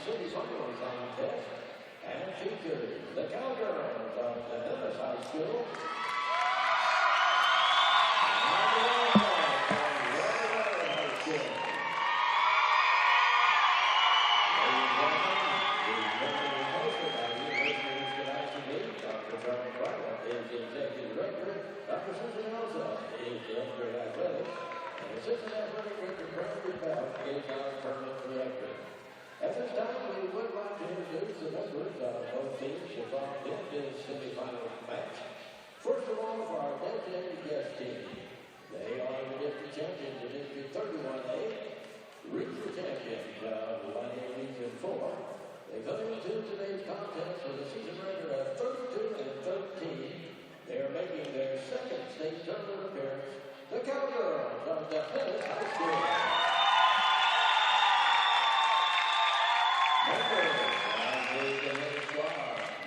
Semifinals contest and features the Cowgirls of the Hillis High School and the Volleyball UIL High School. Ladies and gentlemen, the event is hosted by University of Wisconsin. Dr. Charles Bartlett is the Executive Director. Dr. Susan Elsa is Director of Athletics. And Assistant Athletic Director Bradley Bell is our permanent director. At this time, we would like to introduce the members of both teams involved in this semifinal match. First of all, for our designated guest team, they are the district champions of District 31A, regional champions of 1A Region 4. They come into today's contest with a season record of 32 and 13. They are making their second state tournament appearance. The Cowgirls of the Hillis High School.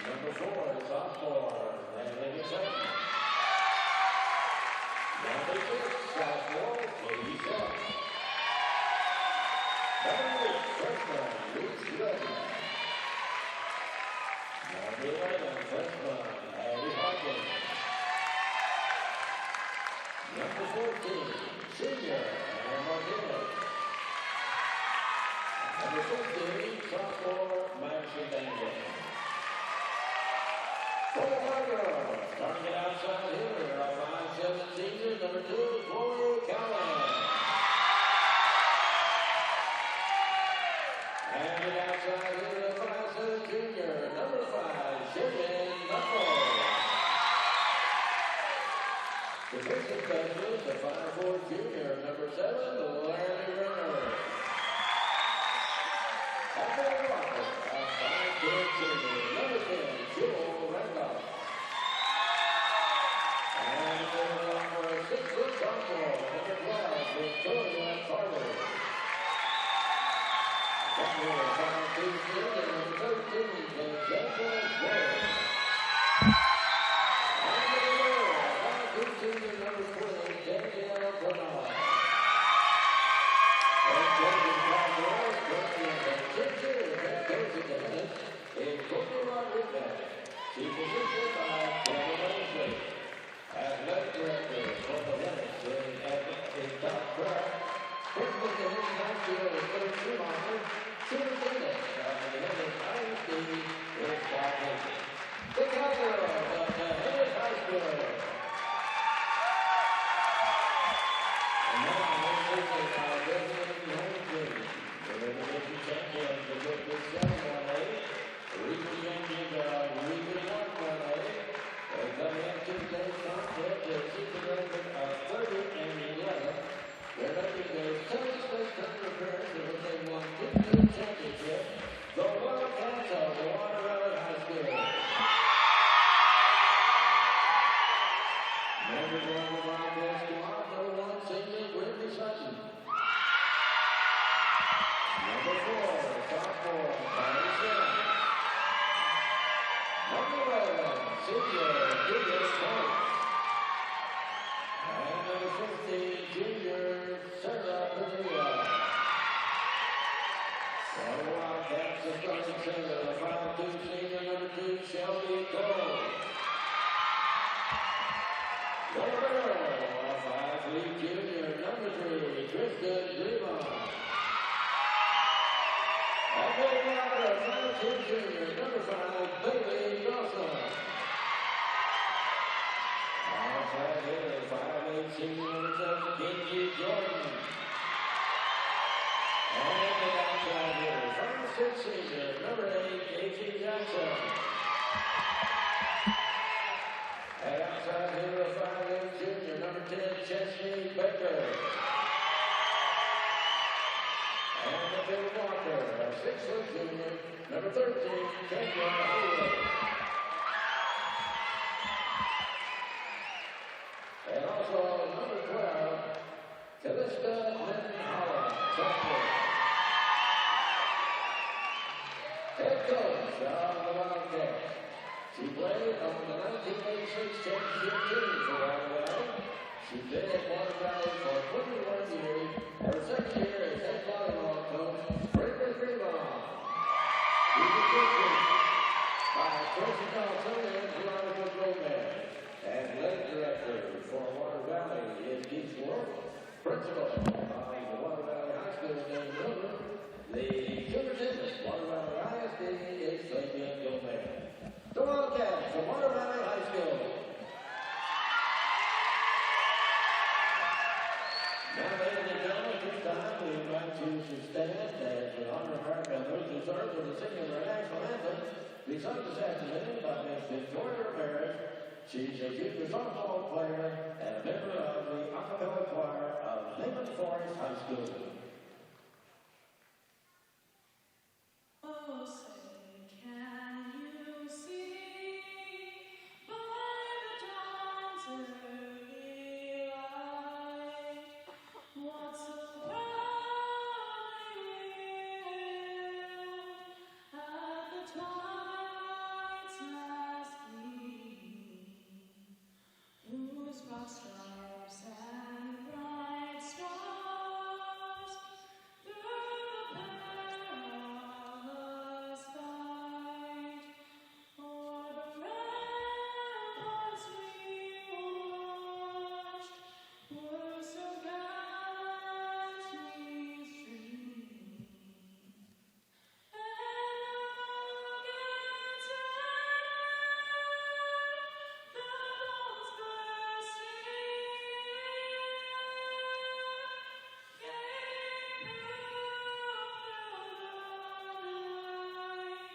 Number 4 is sophomore Landon Sutton. Number 6, sophomore Katie Self. Number 8, freshman Luke Redden. Number 11, freshman Abby Hawkins. Number 14, senior Anna Martinez. Number 15, sophomore Madison Daniel. For the Cowgirls, starting it outside here, our 5'7" senior, number 2, Chloe Callahan. And it outside here, a 5'7" junior, number 5, Shannon Knuckles. The fishing specialist, a 5'4" junior, number 7, Larry Renner. And for the Rockers, a 5'10" senior, number 10, Jewel Randolph. And for a 6-foot sophomore, number 12, Victoria Carter. And for a 5'2" senior, number 13, Jessica Gray. And for the girl, a 5'2" senior, number 20, Danielle Bernard. And closing Cowgirls, is Courtney Rodriguez. She's assisted by Kevin Leslie. Athletic director for the Lennox is Doc Pratt. Principal of the Hillis High School is Coach Schumacher. Superintendent of the Hillis ISD is Bob Lincoln. The Cowgirls of the Hillis High School. And now we're moving our designated home team. They're the district champions of District 7-1A. Regional champions of Region 1-1A. They come into today's contest with a season record of 30 and 11. They're making their second state tournament appearance in which they won 15 championships. The Wildcats of Waterville High School. Members of the Wildcat squad, number 1, senior Whitney Sutton. Number 4, sophomore Bonnie Smith. Number 11, senior Julia Smith. And number 15, junior Sarah Padilla. For the Wildcats, the starting center, the 5'2" senior, number 2, Shelby Cole. For the girl, a 5'3" junior, number 3, Kristen Devon. And for the Wildcats, 5'2" junior, number 5, Bailey Dawson. Outside here, 5'8" senior, number 7, Kenji Jordan. And the outside here, 5'6" senior, number 8, A.J. Jackson. And outside here, a 5'8" junior, number 10, Chesney Baker. And the Bill Walker, a 6-foot junior, number 13, Kendra Haywood. And also number 12, Callista Lynn Holland, sophomore. Head coach of the Wildcats. She played on the 1986 championship team for Waterville. She played at Waterville for 21 years. Her second year as head volleyball coach, Brenda Fremont. He's assisted by Tracy Carlson and Veronica Gomez. Athletic director for Water Valley is Keith Swartz. Principal of the Water Valley High School named Mildred. The superintendent, Water Valley ISD, is Fabian Gomez. The Wildcats from Water Valley High School. Now, ladies and gentlemen, this time we'd like to stand as we honor American those who served with the singing of our national anthem. Be sung this afternoon by Miss Victoria Ramirez. She's a junior softball player and a member of the a cappella choir of Lincoln Forest High School. Oh, say, can you see by the dawn's early light what so proudly hailed at the twilight's last gleam, whose broad stripes and bright stars through the perilous fight o'er the ramparts we watched were so gallantly streamed, and against the bombs bursting gave proof through the night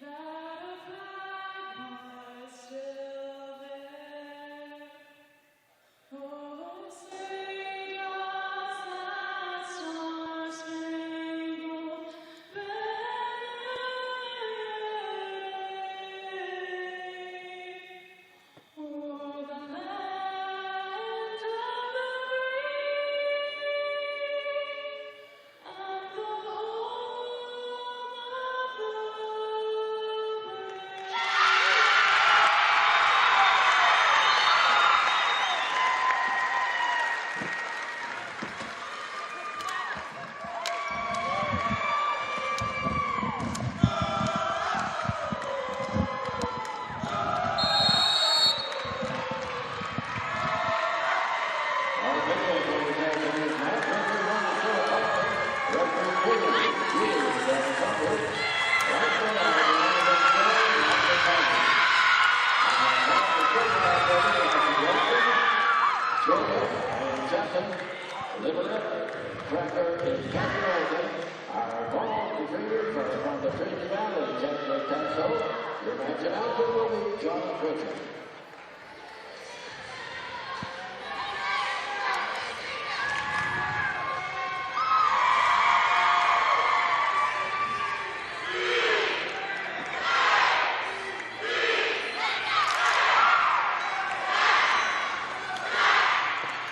that a flag was still there. Oh, say does that star-spangled banner wave o'er the land of the free and the Our video for this afternoon's match, referee on the show, referee Williams, and Butler. Right for now, the line of the Jackson. And Jackson, Liberate, Cracker, and Captain. Our ball retrievers are from the Trinity Valley, Jackson Tasso. Your match announcer will be John Butcher.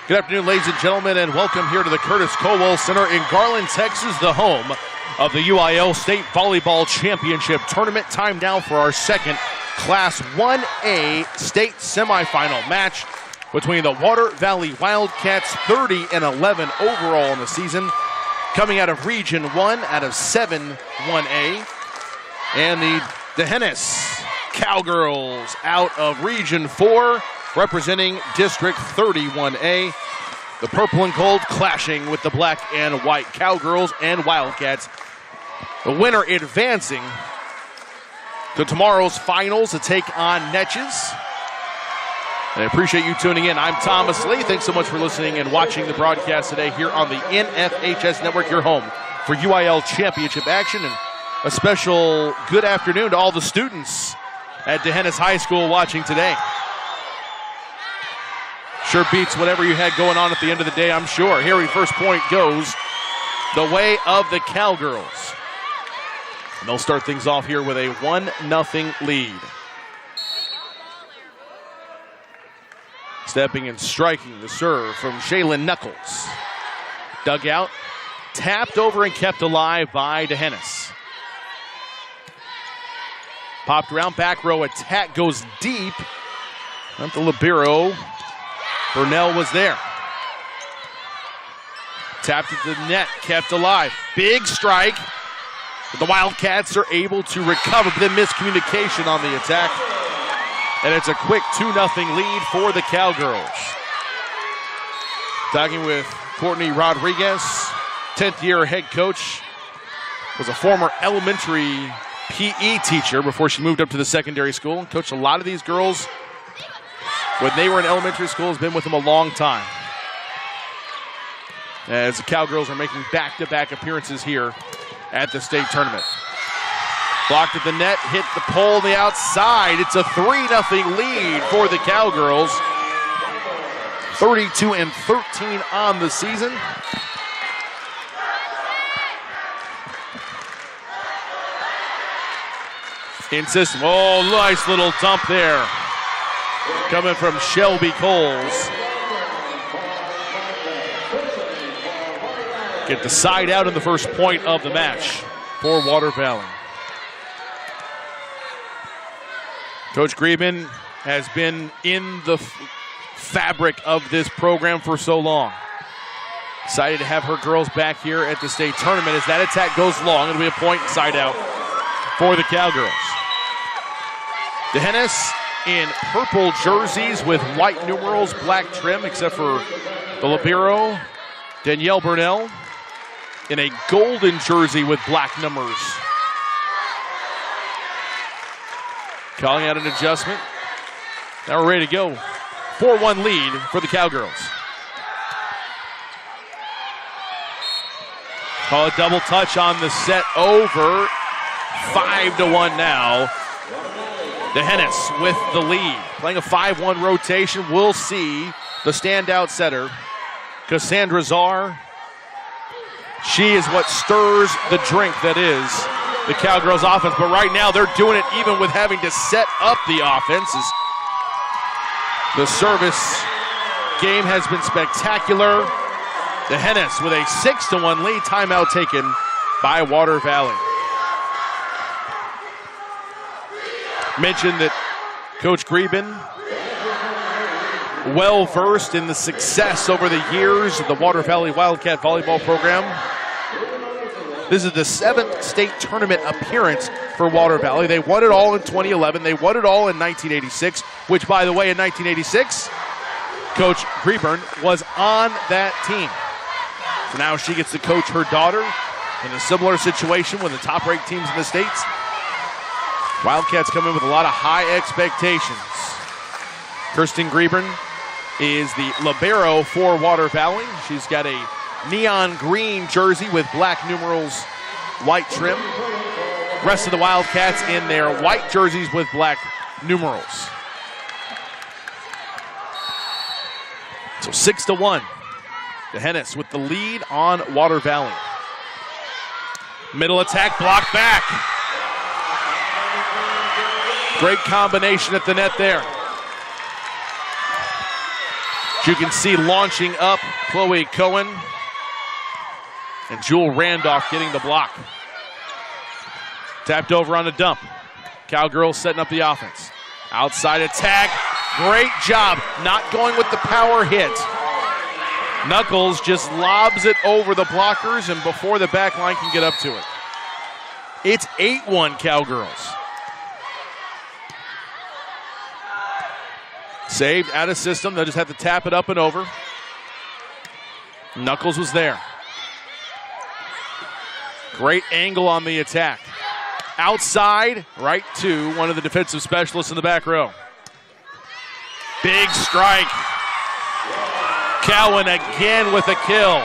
Good afternoon, ladies and gentlemen, and welcome here to the Curtis Colwell Center in Garland, Texas, the home of the UIL State Volleyball Championship Tournament. Time now for our second Class 1A state semifinal match between the Water Valley Wildcats, 30-11 overall in the season, coming out of Region 1 out of 7 1A, and the D'Hanis Cowgirls out of Region 4, representing District 31A. The purple and gold clashing with the black and white Cowgirls and Wildcats. The winner advancing to tomorrow's finals to take on Netches. And I appreciate you tuning in. I'm Thomas Lee. Thanks so much for listening and watching the broadcast today here on the NFHS Network, your home for UIL Championship action. And a special good afternoon to all the students at D'Hanis High School watching today. Sure beats whatever you had going on at the end of the day, I'm sure. Here, first point goes the way of the Cowgirls. And they'll start things off here with a 1-0 lead. Stepping and striking the serve from Shaylin Knuckles. Dug out, tapped over and kept alive by D'Hanis. Popped around, back row attack goes deep. Not the libero. Burnell was there. Tapped at the net, kept alive. Big strike. But the Wildcats are able to recover, but then miscommunication on the attack. And it's a quick 2-0 lead for the Cowgirls. Talking with Courtney Rodriguez, 10th year head coach, was a former elementary PE teacher before she moved up to the secondary school. Coached a lot of these girls when they were in elementary school, has been with them a long time. As the Cowgirls are making back-to-back appearances here at the state tournament. Blocked at the net, hit the pole on the outside. It's a 3-0 lead for the Cowgirls. 32-13 on the season. In system, oh, nice little dump there. Coming from Shelby Coles. Get the side out in the first point of the match for Water Valley. Coach Griebman has been in the fabric of this program for so long. Excited to have her girls back here at the state tournament. As that attack goes long, it'll be a point side out for the Cowgirls. DeHennis in purple jerseys with white numerals, black trim, except for the libero. Danielle Burnell in a golden jersey with black numbers. Calling out an adjustment. Now we're ready to go. 4-1 lead for the Cowgirls. Call a double touch on the set over. 5-1 now. DeHennis with the lead. Playing a 5-1 rotation. We'll see the standout setter, Cassandra Czar. She is what stirs the drink that is the Cowgirls offense. But right now they're doing it even with having to set up the offense. The service game has been spectacular. DeHennis with a 6-1 lead. Timeout taken by Water Valley. Mentioned that Coach Griebman, well versed in the success over the years of the Water Valley Wildcat volleyball program. This is the 7th state tournament appearance for Water Valley. They won it all in 2011. They won it all in 1986, which, by the way, in 1986, Coach Griebman was on that team. So now she gets to coach her daughter in a similar situation with the top-ranked teams in the states. Wildcats come in with a lot of high expectations. Kirsten Griebern is the libero for Water Valley. She's got a neon green jersey with black numerals, white trim. Rest of the Wildcats in their white jerseys with black numerals. So 6-1. DeHennis with the lead on Water Valley. Middle attack, blocked back. Great combination at the net there. As you can see, launching up, Chloe Cohen and Jewel Randolph getting the block. Tapped over on the dump. Cowgirls setting up the offense. Outside attack, great job. Not going with the power hit. Knuckles just lobs it over the blockers, and before the back line can get up to it. It's 8-1 Cowgirls. Saved out of system. They'll just have to tap it up and over. Knuckles was there. Great angle on the attack. Outside, right to one of the defensive specialists in the back row. Big strike. Cowan again with a kill.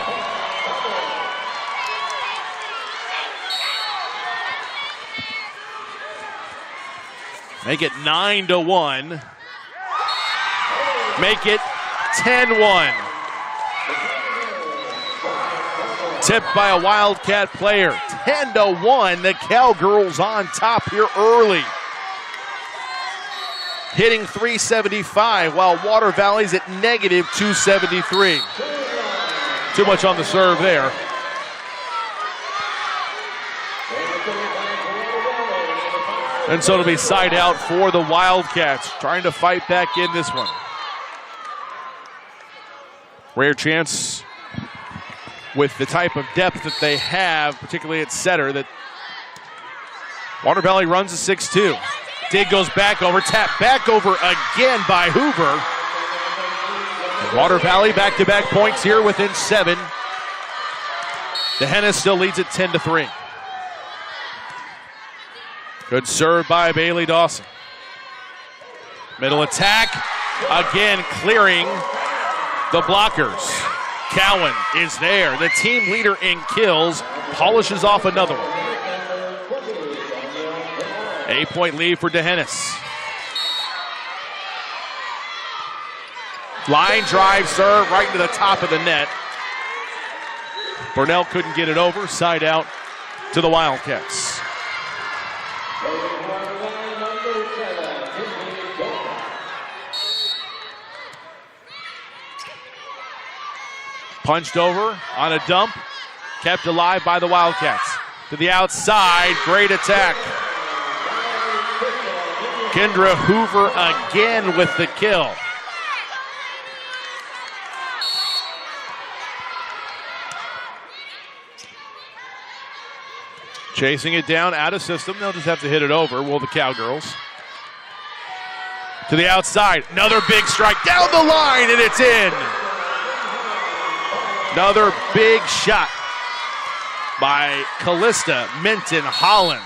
Make it 9-1. Make it 10-1. Tipped by a Wildcat player. 10-1. The Cowgirls on top here early. Hitting 375 while Water Valley's at negative 273. Too much on the serve there. And so it'll be side out for the Wildcats, trying to fight back in this one. Rare chance. with the type of depth that they have, particularly at setter, that Water Valley runs a 6-2. Dig goes back over, tap back over again by Hoover. Water Valley back-to-back points here within 7. The Hennis still leads it 10-3. Good serve by Bailey Dawson. Middle attack, again clearing the blockers. Cowan is there. The team leader in kills, polishes off another one. 8-point lead for DeHennis. Line drive serve right to the top of the net. Burnell couldn't get it over. Side out to the Wildcats. Punched over on a dump. Kept alive by the Wildcats. To the outside. Great attack. Kendra Hoover again with the kill. Chasing it down, out of system. They'll just have to hit it over, will the Cowgirls. To the outside, another big strike down the line, and it's in. Another big shot by Callista Minton Holland.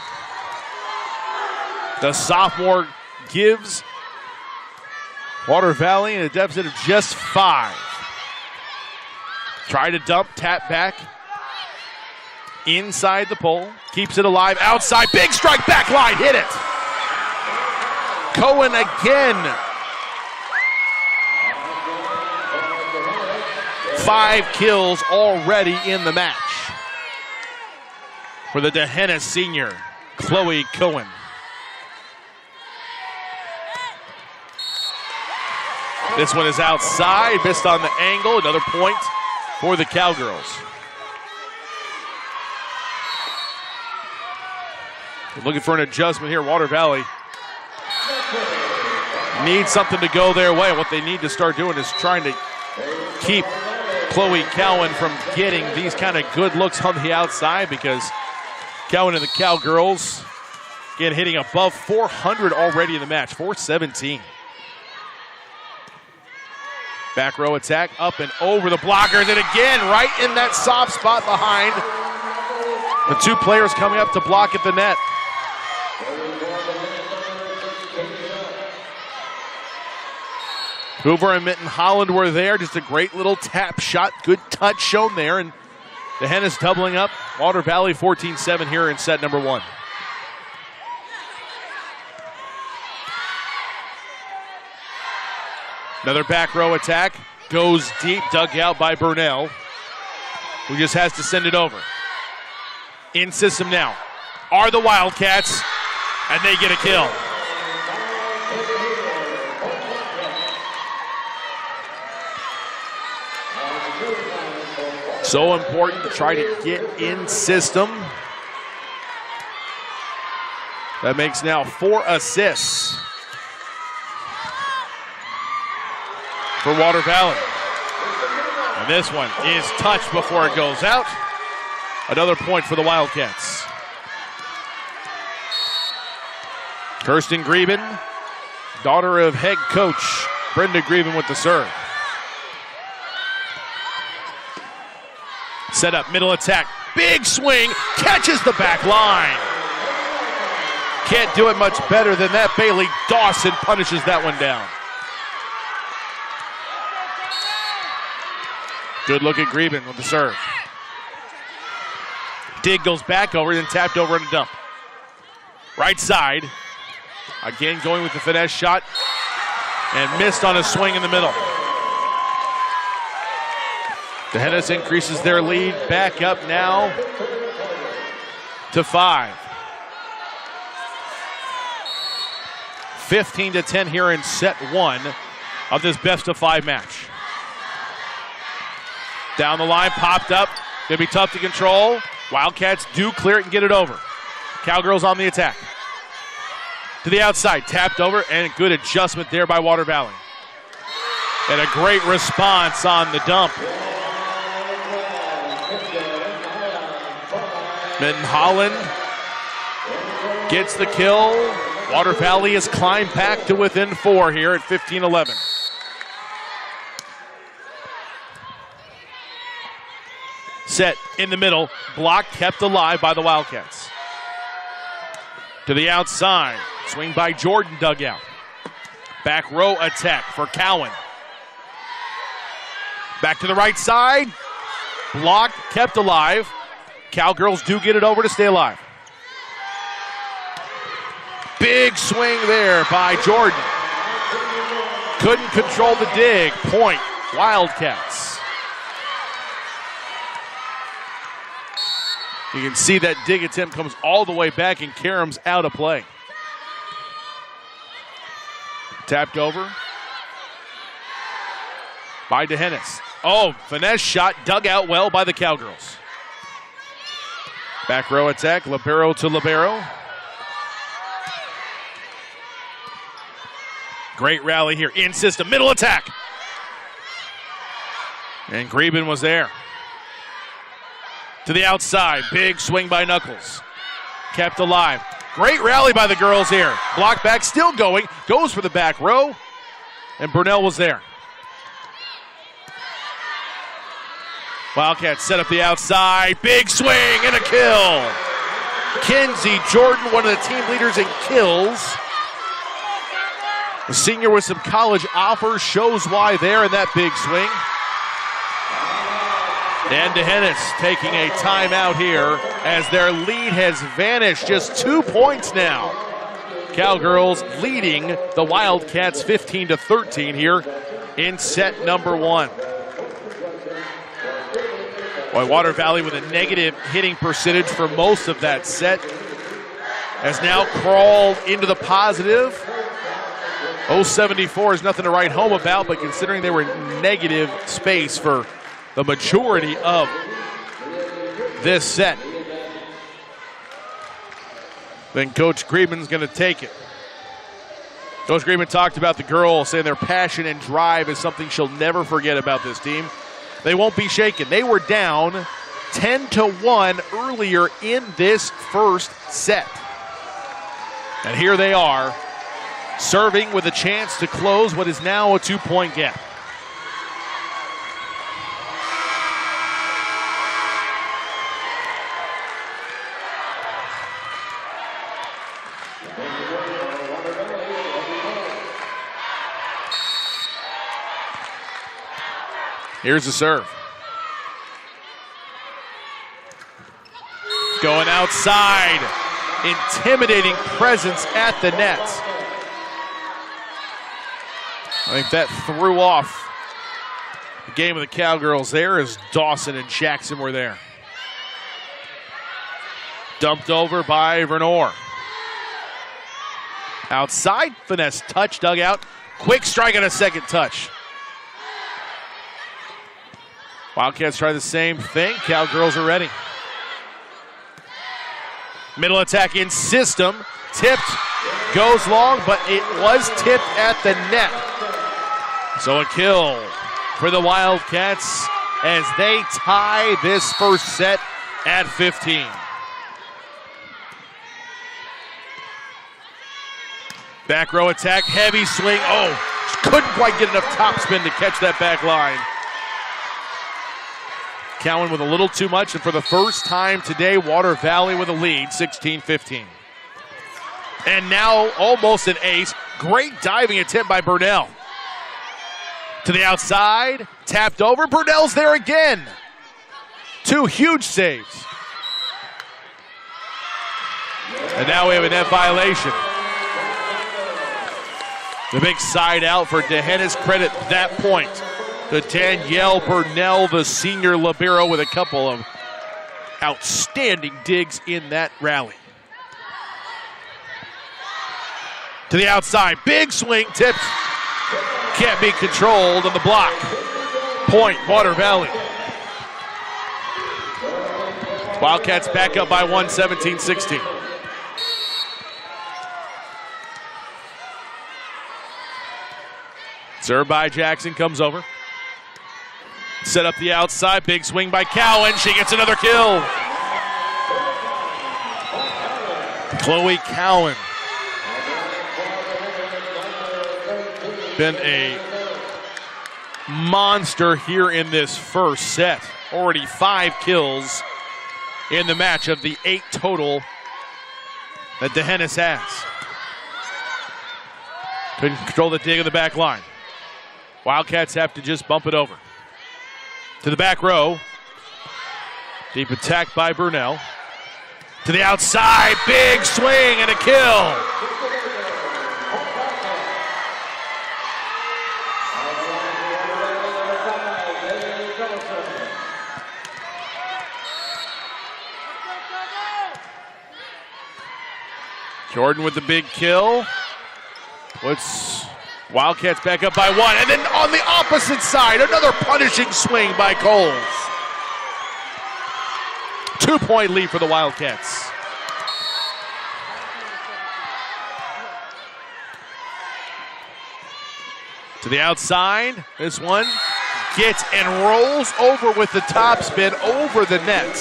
The sophomore gives Water Valley a deficit of just 5. Try to dump, tap back. Inside the pole, keeps it alive, outside, big strike, back line, hit it. Cohen again. 5 kills already in the match for the DeHennis senior, Chloe Cohen. This one is outside, missed on the angle, another point for the Cowgirls. Looking for an adjustment here. Water Valley needs something to go their way. What they need to start doing is trying to keep Chloe Cowan from getting these kind of good looks on the outside, because Cowan and the Cowgirls, again, hitting above 400 already in the match, 417. Back row attack, up and over the blocker, then again, right in that soft spot behind. The 2 players coming up to block at the net. Hoover and Minton Holland were there. Just a great little tap shot. Good touch shown there. And the Hennis doubling up. Water Valley 14-7 here in set number 1. Another back row attack. Goes deep. Dug out by Burnell, who just has to send it over. In system now are the Wildcats, and they get a kill. So important to try to get in system. That makes now 4 assists for Water Valley. And this one is touched before it goes out. Another point for the Wildcats. Kirsten Greben, daughter of head coach Brenda Greben, with the serve. Set up, middle attack, big swing, catches the back line. Can't do it much better than that. Bailey Dawson punishes that one down. Good look at Greben with the serve. Dig goes back over, then tapped over in a dump. Right side. Again going with the finesse shot. And missed on a swing in the middle. The Hennis increases their lead back up now to 5. 15-10 here in set 1 of this best-of-5 match. Down the line, popped up. Gonna be tough to control. Wildcats do clear it and get it over. Cowgirls on the attack. To the outside, tapped over, and a good adjustment there by Water Valley. And a great response on the dump. Minton Holland gets the kill. Water Valley has climbed back to within 4 here at 15-11. Set in the middle, blocked, kept alive by the Wildcats. To the outside, swing by Jordan, dug out. Back row attack for Cowan. Back to the right side, blocked, kept alive. Cowgirls do get it over to stay alive. Big swing there by Jordan. Couldn't control the dig. Point, Wildcats. You can see that dig attempt comes all the way back and Karam's out of play. Tapped over by DeHennis. Oh, finesse shot dug out well by the Cowgirls. Back row attack, libero to libero. Great rally here, in system, middle attack. And Greben was there. To the outside, big swing by Knuckles. Kept alive. Great rally by the girls here. Block back, still going, goes for the back row. And Burnell was there. Wildcats set up the outside, big swing and a kill. Kinsey Jordan, one of the team leaders in kills. The senior with some college offers, shows why there in that big swing. And DeHennis taking a timeout here as their lead has vanished. Just 2 points now. Cowgirls leading the Wildcats 15-13 here in set number 1. Boy, Water Valley with a negative hitting percentage for most of that set has now crawled into the positive. 074 is nothing to write home about, but considering they were in negative space for the majority of this set, then Coach Greben's going to take it. Coach Greben talked about the girls, saying their passion and drive is something she'll never forget about this team. They won't be shaken. They were down 10-1 earlier in this first set. And here they are, serving with a chance to close what is now a 2-point gap. Here's the serve. Going outside. Intimidating presence at the net. I think that threw off the game of the Cowgirls there as Dawson and Jackson were there. Dumped over by Vernor. Outside, finesse touch, dug out. Quick strike on a second touch. Wildcats try the same thing. Cowgirls are ready. Middle attack in system. Tipped. Goes long, but it was tipped at the net. So a kill for the Wildcats as they tie this first set at 15. Back row attack. Heavy swing. Oh, couldn't quite get enough topspin to catch that back line. Cowan with a little too much, and for the first time today, Water Valley with a lead, 16-15. And now almost an ace. Great diving attempt by Burnell. To the outside, tapped over. Burnell's there again. 2 huge saves. And now we have a net violation. The big side out for DeHennis. Credit that point to Danielle Burnell, the senior libero, with a couple of outstanding digs in that rally. To the outside, big swing, tipped. Can't be controlled on the block. Point, Water Valley. Wildcats back up by 1, 17-16. Served by Jackson, comes over. Set up the outside, big swing by Cowan. She gets another kill. Chloe Cowan. Been a monster here in this first set. Already 5 kills in the match of the 8 total that DeHennis has. Couldn't control the dig of the back line. Wildcats have to just bump it over. To the back row. Deep attack by Burnell. To the outside, big swing and a kill. Jordan with the big kill. Puts Wildcats back up by 1. And then on the opposite side, another punishing swing by Coles. 2-point lead for the Wildcats. To the outside, this one gets and rolls over with the topspin over the net.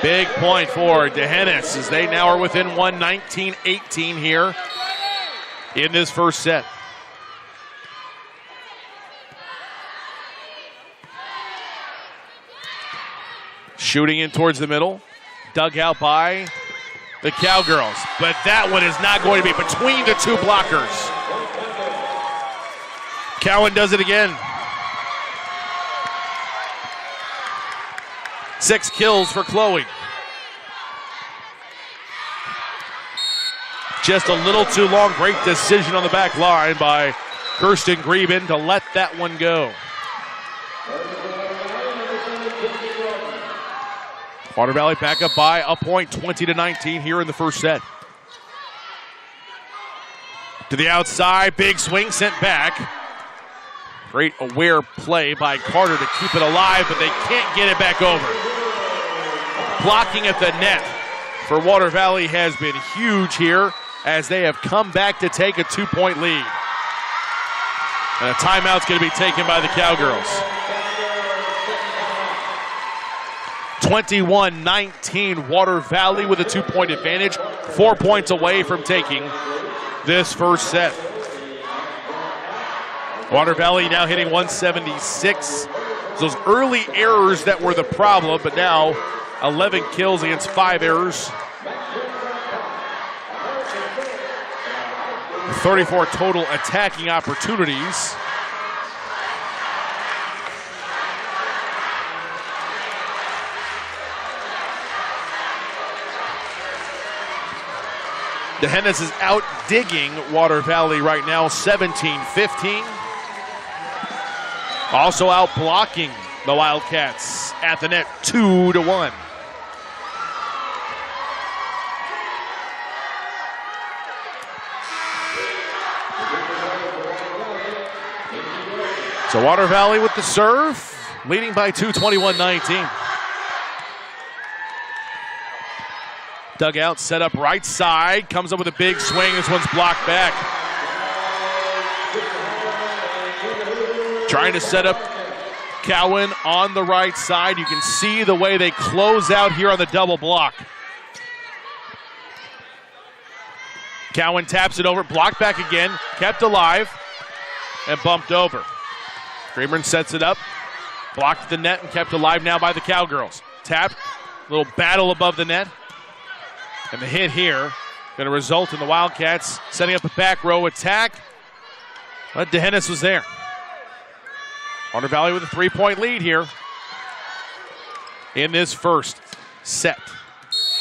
Big point for DeHennis as they now are within 1, 19-18 here in this first set. Shooting in towards the middle, dug out by the Cowgirls, but that one is not going to be between the 2 blockers. Cowan does it again. 6 kills for Chloe. Just a little too long. Great decision on the back line by Kirsten Greben to let that one go. Water Valley back up by a point, 20-19 here in the first set. To the outside, big swing sent back. Great aware play by Carter to keep it alive, but they can't get it back over. Blocking at the net for Water Valley has been huge here as they have come back to take a 2-point lead. And a timeout's going to be taken by the Cowgirls. 21-19, Water Valley with a 2-point advantage, 4 points away from taking this first set. Water Valley now hitting 176. Those early errors that were the problem, but now 11 kills against 5 errors. 34 total attacking opportunities. DeHennis is out digging Water Valley right now, 17-15. Also out blocking the Wildcats at the net, 2-1. So Water Valley with the serve, leading by 2, 21-19. Dugout set up right side, comes up with a big swing. This one's blocked back. Trying to set up Cowan on the right side. You can see the way they close out here on the double block. Cowan taps it over, blocked back again, kept alive, and bumped over. Greben sets it up, blocked the net and kept alive now by the Cowgirls. Tap, little battle above the net. And the hit here going to result in the Wildcats setting up a back row attack. But DeHennis was there. Water Valley with a 3-point lead here in this first set.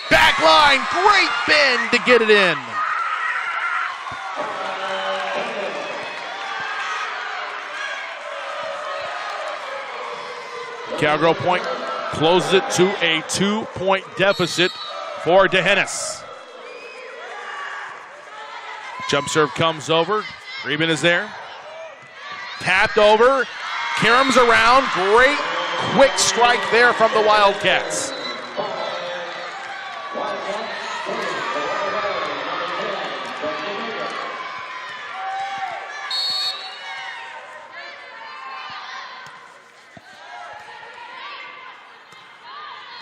Back line, great bend to get it in. Cowgirl point closes it to a 2-point deficit for DeHennis. Jump serve comes over. Greben is there. Tapped over. Karam's around. Great quick strike there from the Wildcats.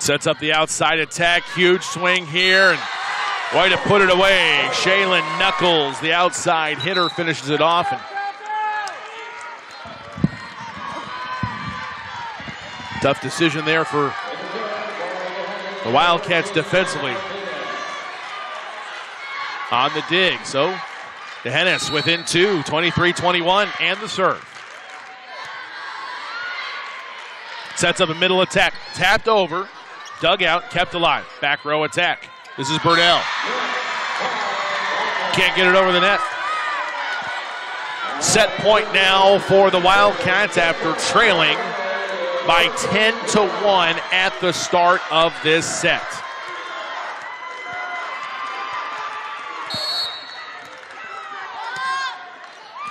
Sets up the outside attack. Huge swing here. And way to put it away. Shaylin Knuckles, the outside hitter, finishes it off. And tough decision there for the Wildcats defensively. On the dig. So DeHennis within 2, 23-21, and the serve. Sets up a middle attack. Tapped over. Dug out. Kept alive. Back row attack. This is Burnell. Can't get it over the net. Set point now for the Wildcats after trailing by 10-1 at the start of this set.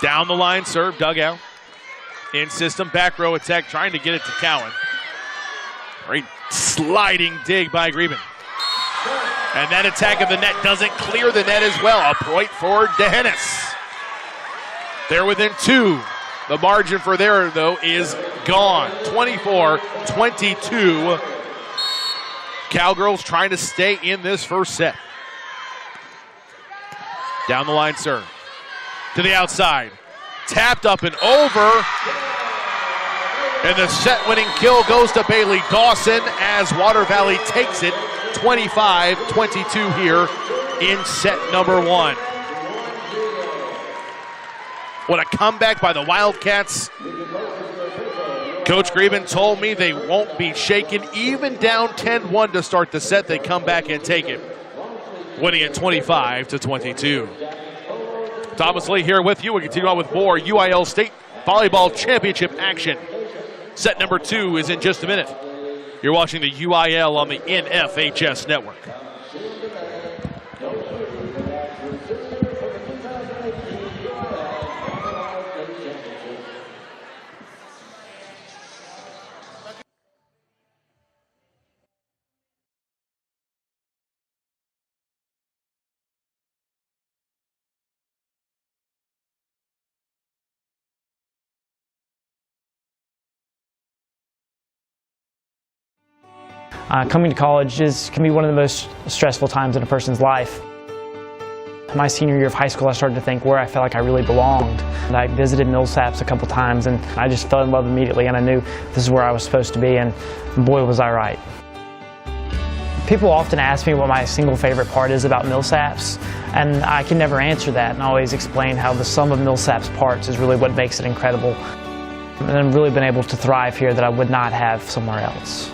Down the line serve, dug out. In system, back row attack, trying to get it to Cowan. Great sliding dig by Greben. And that attack of the net doesn't clear the net as well. A point for DeHennis. They're within 2. The margin for there, though, is gone. 24-22. Cowgirls trying to stay in this first set. Down the line serve. To the outside. Tapped up and over. And the set-winning kill goes to Bailey Dawson as Water Valley takes it 25-22 here in set number 1. What a comeback by the Wildcats. Coach Greben told me they won't be shaken. Even down 10-1 to start the set, they come back and take it, winning it 25-22. Thomas Lee here with you. We continue on with more UIL State Volleyball Championship action. Set number 2 is in just a minute. You're watching the UIL on the NFHS network. Coming to college can be one of the most stressful times in a person's life. My senior year of high school, I started to think where I felt like I really belonged. And I visited Millsaps a couple times, and I just fell in love immediately, and I knew this is where I was supposed to be, and boy, was I right. People often ask me what my single favorite part is about Millsaps, and I can never answer that, and I always explain how the sum of Millsaps parts is really what makes it incredible. And I've really been able to thrive here that I would not have somewhere else.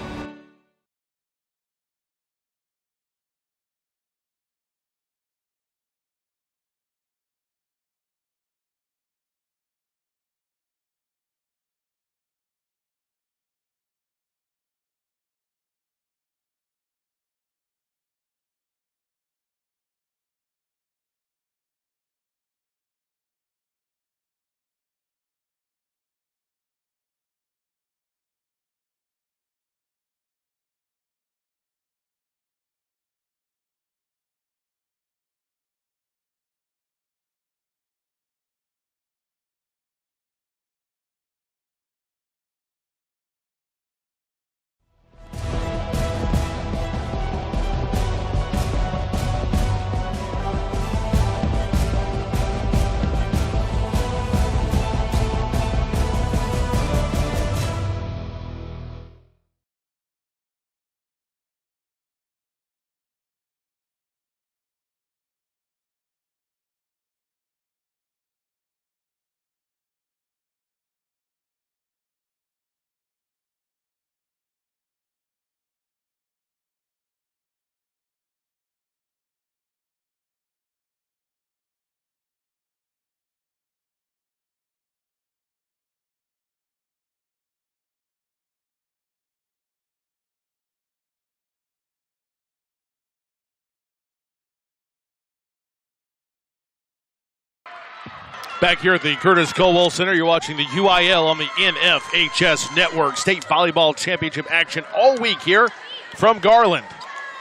Back here at the Curtis Colwell Center, you're watching the UIL on the NFHS Network. State Volleyball Championship action all week here from Garland.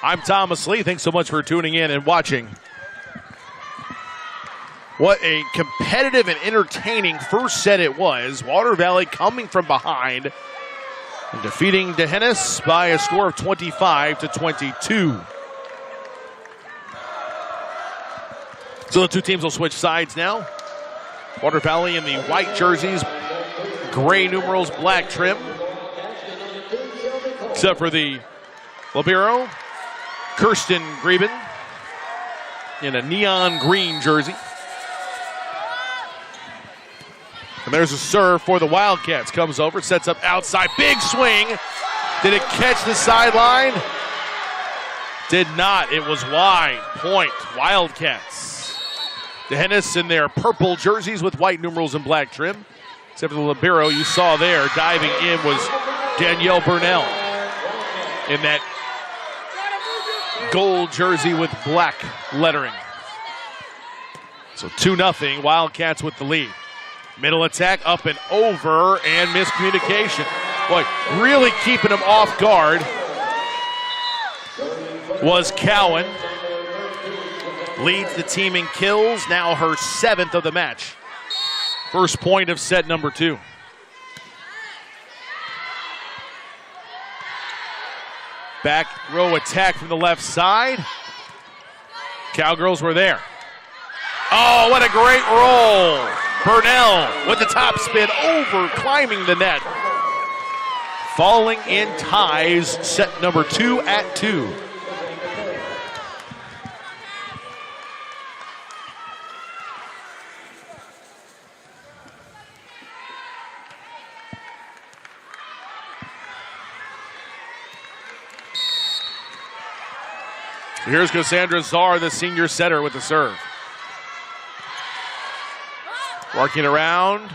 I'm Thomas Lee. Thanks so much for tuning in and watching. What a competitive and entertaining first set it was. Water Valley coming from behind and defeating D'Hennis by a score of 25-22. So the two teams will switch sides now. Water Valley in the white jerseys, gray numerals, black trim. Except for the libero, Kirsten Greben in a neon green jersey. And there's a serve for the Wildcats. Comes over, sets up outside, big swing. Did it catch the sideline? Did not, it was wide. Point, Wildcats. D'Hennis in their purple jerseys with white numerals and black trim. Except for the libero you saw there, diving in was Danielle Burnell in that gold jersey with black lettering. So 2-0, Wildcats with the lead. Middle attack, up and over, and miscommunication. Boy, really keeping them off guard was Cowan. Leads the team in kills, now her 7th of the match. First point of set number 2. Back row attack from the left side. Cowgirls were there. Oh, what a great roll. Burnell with the top spin over, climbing the net. Falling in ties, set number 2 at 2. Here's Cassandra Czar, the senior setter, with the serve. Working around.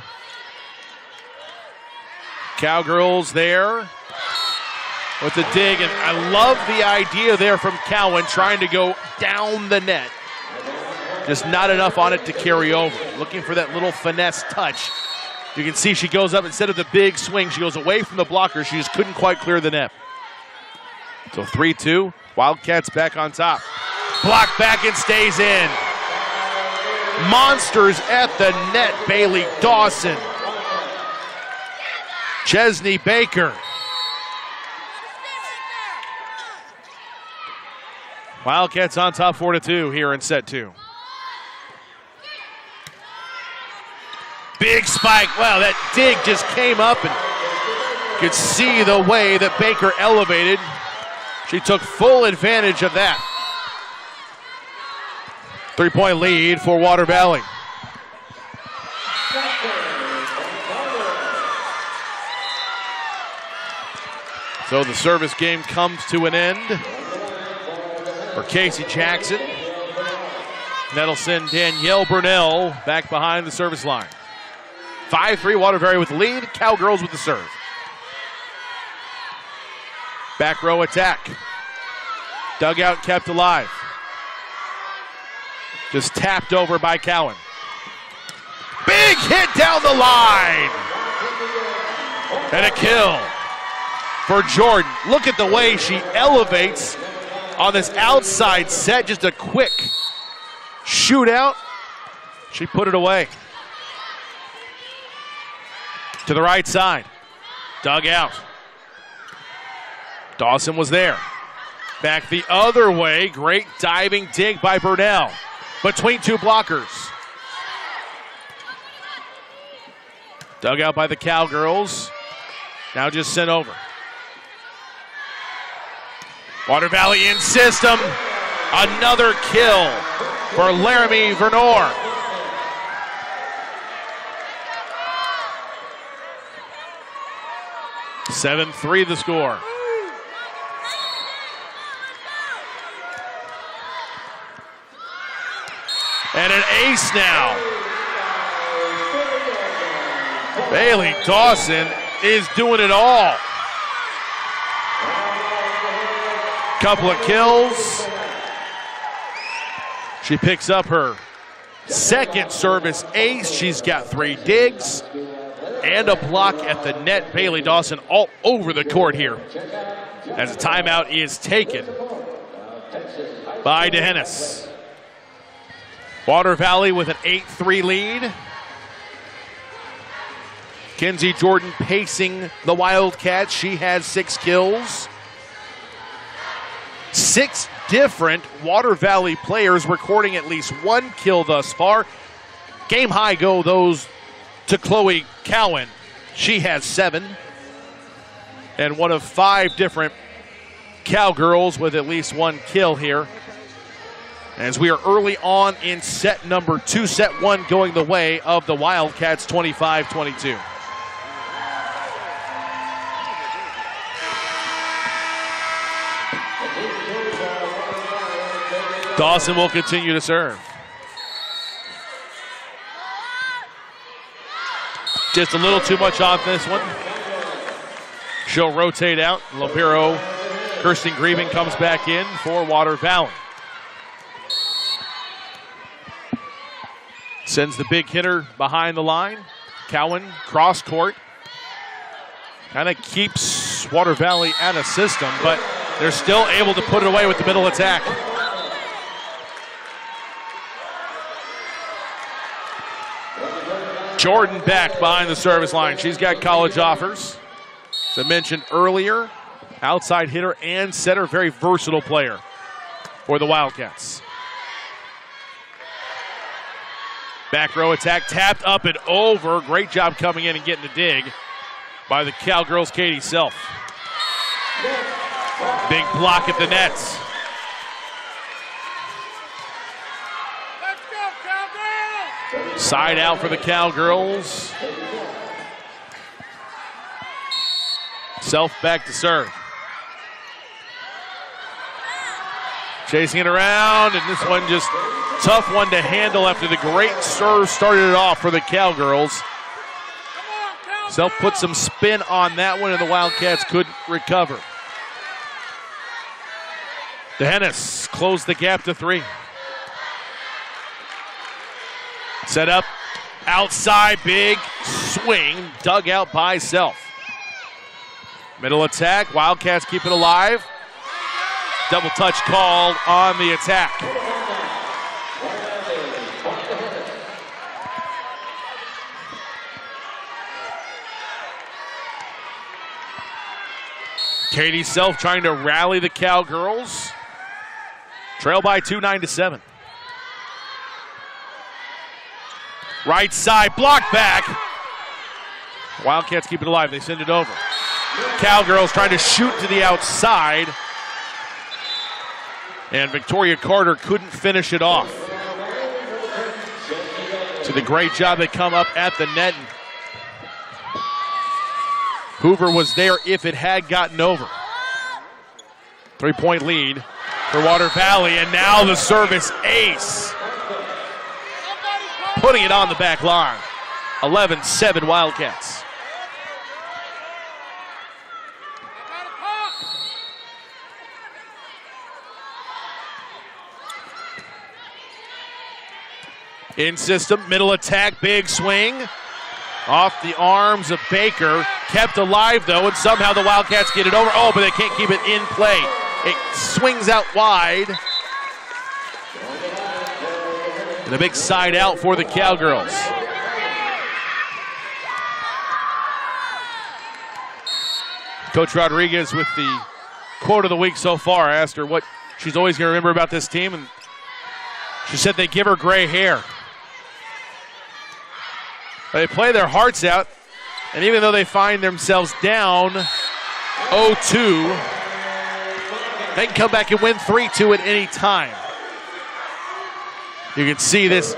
Cowgirls there with the dig. And I love the idea there from Cowan trying to go down the net. Just not enough on it to carry over. Looking for that little finesse touch. You can see she goes up, instead of the big swing, she goes away from the blocker. She just couldn't quite clear the net. So 3-2. Wildcats back on top. Block back and stays in. Monsters at the net, Bailey Dawson. Chesney Baker. Wildcats on top 4-2 here in set 2. Big spike. Wow, that dig just came up and you could see the way that Baker elevated. She took full advantage of that. 3-point lead for Water Valley. So the service game comes to an end for Casey Jackson. That'll send Danielle Burnell back behind the service line. 5-3, Water Valley with the lead. Cowgirls with the serve. Back row attack. Dugout kept alive. Just tapped over by Cowan. Big hit down the line. And a kill for Jordan. Look at the way she elevates on this outside set. Just a quick shootout. She put it away. To the right side. Dugout. Dawson was there. Back the other way. Great diving dig by Burnell. Between two blockers. Dug out by the Cowgirls. Now just sent over. Water Valley in system. Another kill for Laramie Vernor. (7-3) the score. And an ace now. Bailey Dawson is doing it all. Couple of kills. She picks up her second service ace. She's got 3 digs and a block at the net. Bailey Dawson all over the court here as a timeout is taken by D'Hennis. Water Valley with an 8-3 lead. Kenzie Jordan pacing the Wildcats. She has 6 kills. 6 different Water Valley players recording at least 1 kill thus far. Game high go those to Chloe Cowan. She has 7. And one of 5 different Cowgirls with at least 1 kill here. As we are early on in set number 2, set 1 going the way of the Wildcats, 25-22. Dawson will continue to serve. Just a little too much on this one. She'll rotate out. Libero Kirsten Grieben comes back in for Water Valley. Sends the big hitter behind the line. Cowan, cross court. Kind of keeps Water Valley out of system, but they're still able to put it away with the middle attack. Jordan back behind the service line. She's got college offers. As I mentioned earlier, outside hitter and setter, very versatile player for the Wildcats. Back row attack, tapped up and over. Great job coming in and getting the dig by the Cowgirls' Katie Self. Big block at the nets. Side out for the Cowgirls. Self back to serve. Chasing it around, and this one just tough one to handle after the great serve started it off for the Cowgirls. Self put some spin on that one, and the Wildcats couldn't recover. DeHennis closed the gap to 3. Set up, outside, big swing, dug out by Self. Middle attack, Wildcats keep it alive. Double touch called on the attack. Katie Self trying to rally the Cowgirls. Trail by 2, 9-7. Right side, block back. Wildcats keep it alive, they send it over. Cowgirls trying to shoot to the outside. And Victoria Carter couldn't finish it off. So the great job they come up at the net. Hoover was there if it had gotten over. 3-point lead for Water Valley, and now the service ace. Putting it on the back line. 11-7 Wildcats. In system, middle attack, big swing. Off the arms of Baker. Kept alive, though, and somehow the Wildcats get it over. Oh, but they can't keep it in play. It swings out wide. And a big side out for the Cowgirls. Coach Rodriguez with the quote of the week so far. I asked her what she's always going to remember about this team, and she said they give her gray hair. They play their hearts out, and even though they find themselves down 0-2, they can come back and win 3-2 at any time. You can see this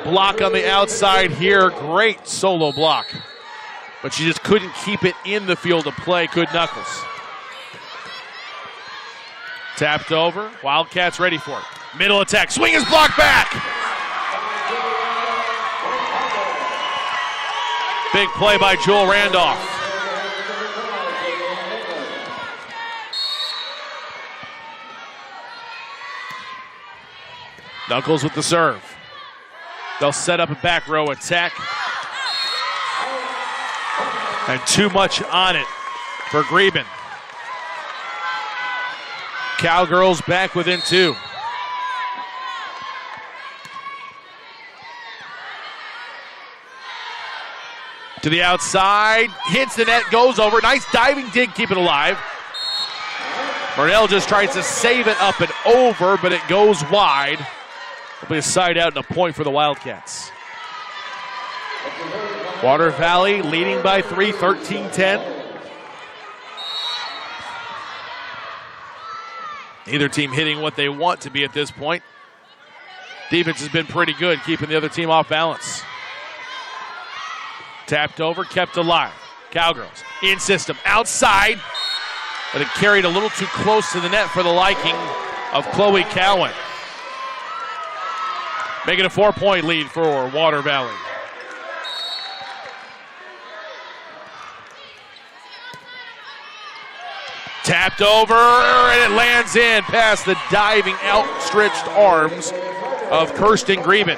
block on the outside here. Great solo block. But she just couldn't keep it in the field of play. Good Knuckles. Tapped over. Wildcats ready for it. Middle attack. Swing is blocked back. Big play by Joel Randolph. Knuckles with the serve. They'll set up a back row attack. And too much on it for Grieben. Cowgirls back within 2. To the outside, hits the net, goes over. Nice diving dig, keep it alive. Burnell just tries to save it up and over, but it goes wide. It'll be a side out and a point for the Wildcats. Water Valley leading by 3, 13-10. Neither team hitting what they want to be at this point. Defense has been pretty good, keeping the other team off balance. Tapped over, kept alive. Cowgirls in system, outside, but it carried a little too close to the net for the liking of Chloe Cowan. Making a 4-point lead for Water Valley. Tapped over, and it lands in past the diving, outstretched arms of Kirsten Greben.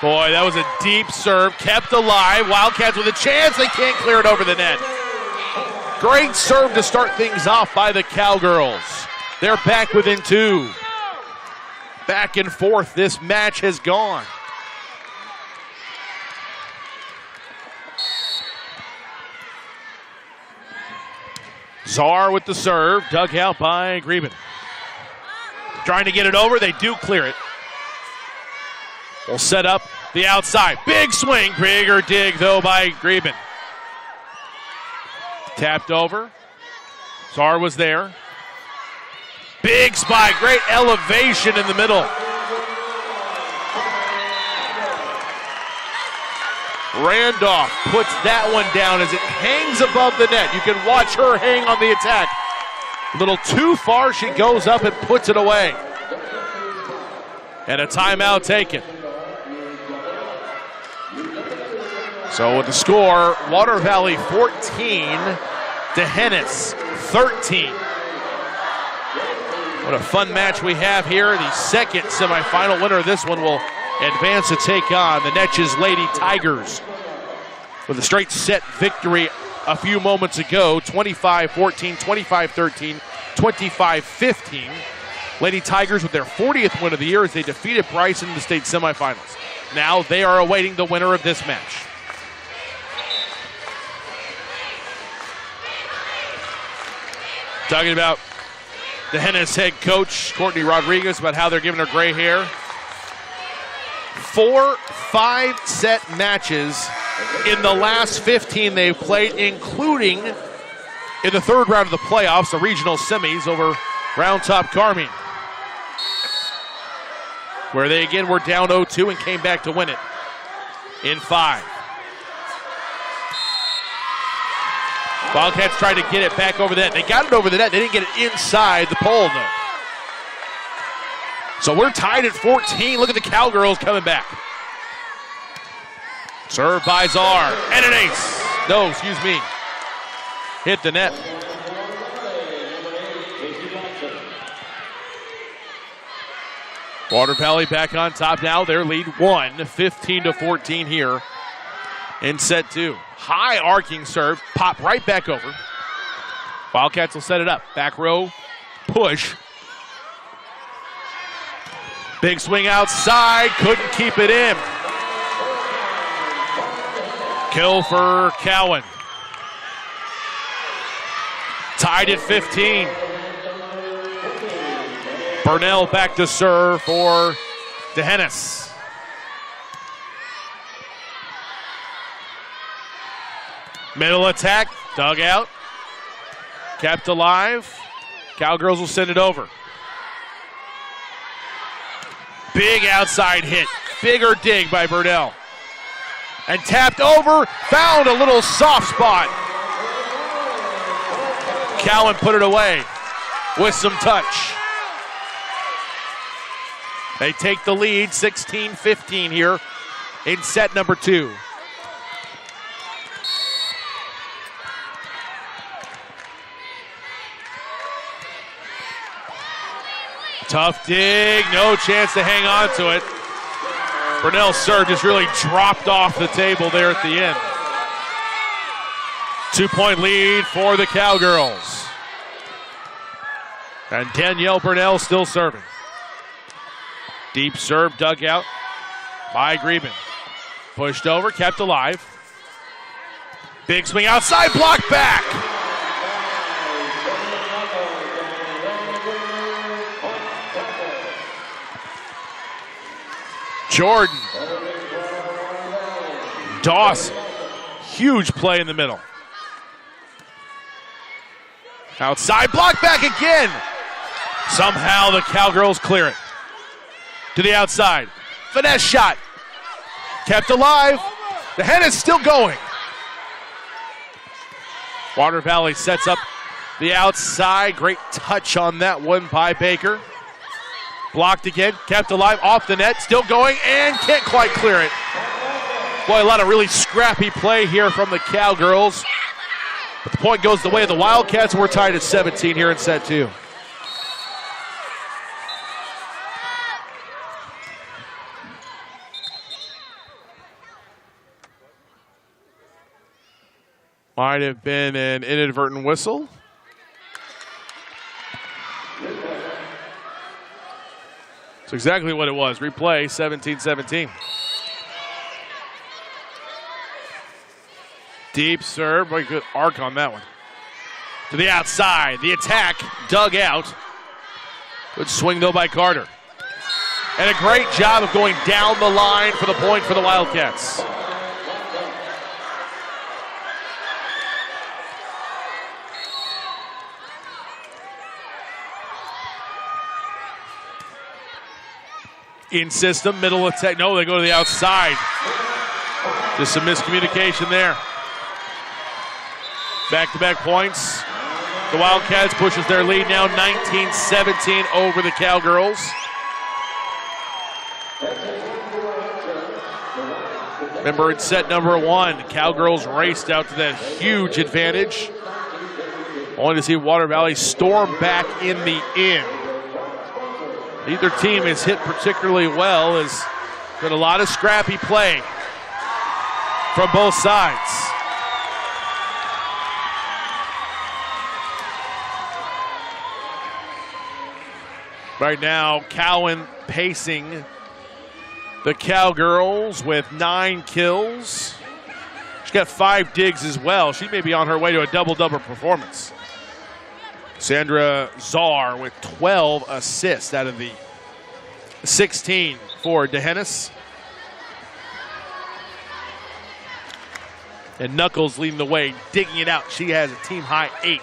Boy, that was a deep serve, kept alive. Wildcats with a chance, they can't clear it over the net. Great serve to start things off by the Cowgirls. They're back within 2. Back and forth, this match has gone. Czar with the serve, dug out by Greben. Trying to get it over, they do clear it. Will set up the outside. Big swing, bigger dig though by Greben. Tapped over. Czar was there. Big spike, great elevation in the middle. Randolph puts that one down as it hangs above the net. You can watch her hang on the attack. A little too far, she goes up and puts it away. And a timeout taken. So with the score, Water Valley 14, D'Hanis 13. What a fun match we have here. The second semifinal winner of this one will advance to take on the Netches Lady Tigers with a straight set victory a few moments ago, 25-14, 25-13, 25-15. Lady Tigers with their 40th win of the year as they defeated Bryson in the state semifinals. Now they are awaiting the winner of this match. Talking about the D'Hanis head coach, Courtney Rodriguez, about how they're giving her gray hair. 4 5-set matches in the last 15 they've played, including in the third round of the playoffs, the regional semis over Round Top Carmine, where they again were down 0-2 and came back to win it in 5. Wildcats tried to get it back over the net. They got it over the net. They didn't get it inside the pole, though. So we're tied at 14. Look at the Cowgirls coming back. Serve by Czar. And an ace. No, excuse me. Hit the net. Water Valley back on top now. Their lead 15-14 here in set 2. High arcing serve, pop right back over. Wildcats will set it up. Back row, push. Big swing outside, couldn't keep it in. Kill for Cowan. Tied at 15. Burnell back to serve for D'Hanis. Middle attack, dug out, kept alive. Cowgirls will send it over. Big outside hit, bigger dig by Burnell. And tapped over, found a little soft spot. Cowan put it away with some touch. They take the lead, 16-15 here in set number 2. Tough dig, no chance to hang on to it. Burnell's serve just really dropped off the table there at the end. 2-point lead for the Cowgirls. And Danielle Burnell still serving. Deep serve dug out by Greben. Pushed over, kept alive. Big swing outside, blocked back. Jordan. Dawson. Huge play in the middle. Outside, blocked back again. Somehow the Cowgirls clear it. To the outside. Finesse shot. Kept alive. The head is still going. Water Valley sets up the outside. Great touch on that one by Baker. Blocked again. Kept alive. Off the net. Still going and can't quite clear it. Boy, a lot of really scrappy play here from the Cowgirls. But the point goes the way of the Wildcats. We're tied at 17 here in set 2. Might have been an inadvertent whistle. That's exactly what it was. Replay, 17-17. Deep serve. Very good arc on that one. To the outside. The attack dug out. Good swing, though, by Carter. And a great job of going down the line for the point for the Wildcats. In system, middle attack. No, they go to the outside. Just some miscommunication there. Back-to-back points. The Wildcats pushes their lead now 19-17 over the Cowgirls. Remember, in set number 1, Cowgirls raced out to that huge advantage. Only to see Water Valley storm back in the end. Neither team has hit particularly well. Has been a lot of scrappy play from both sides. Right now, Cowan pacing the Cowgirls with 9 kills. She's got 5 digs as well. She may be on her way to a double-double performance. Sandra Czar with 12 assists out of the 16 for DeHennis. And Knuckles leading the way, digging it out. She has a team-high 8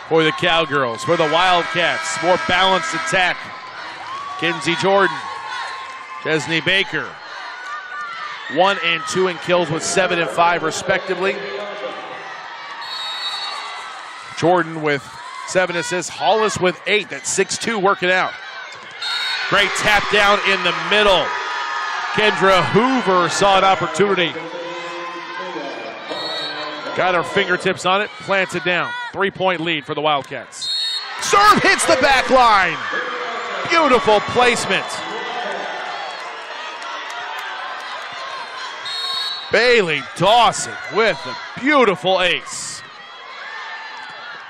for the Cowgirls. For the Wildcats, more balanced attack. Kinsey Jordan, Chesney Baker. 1 and 2 in kills with 7 and 5 respectively. Jordan with 7 assists. Hollis with 8. That's 6-2 working out. Great tap down in the middle. Kendra Hoover saw an opportunity. Got her fingertips on it, plants it down. 3-point lead for the Wildcats. Serve hits the back line. Beautiful placement. Bailey Dawson with a beautiful ace.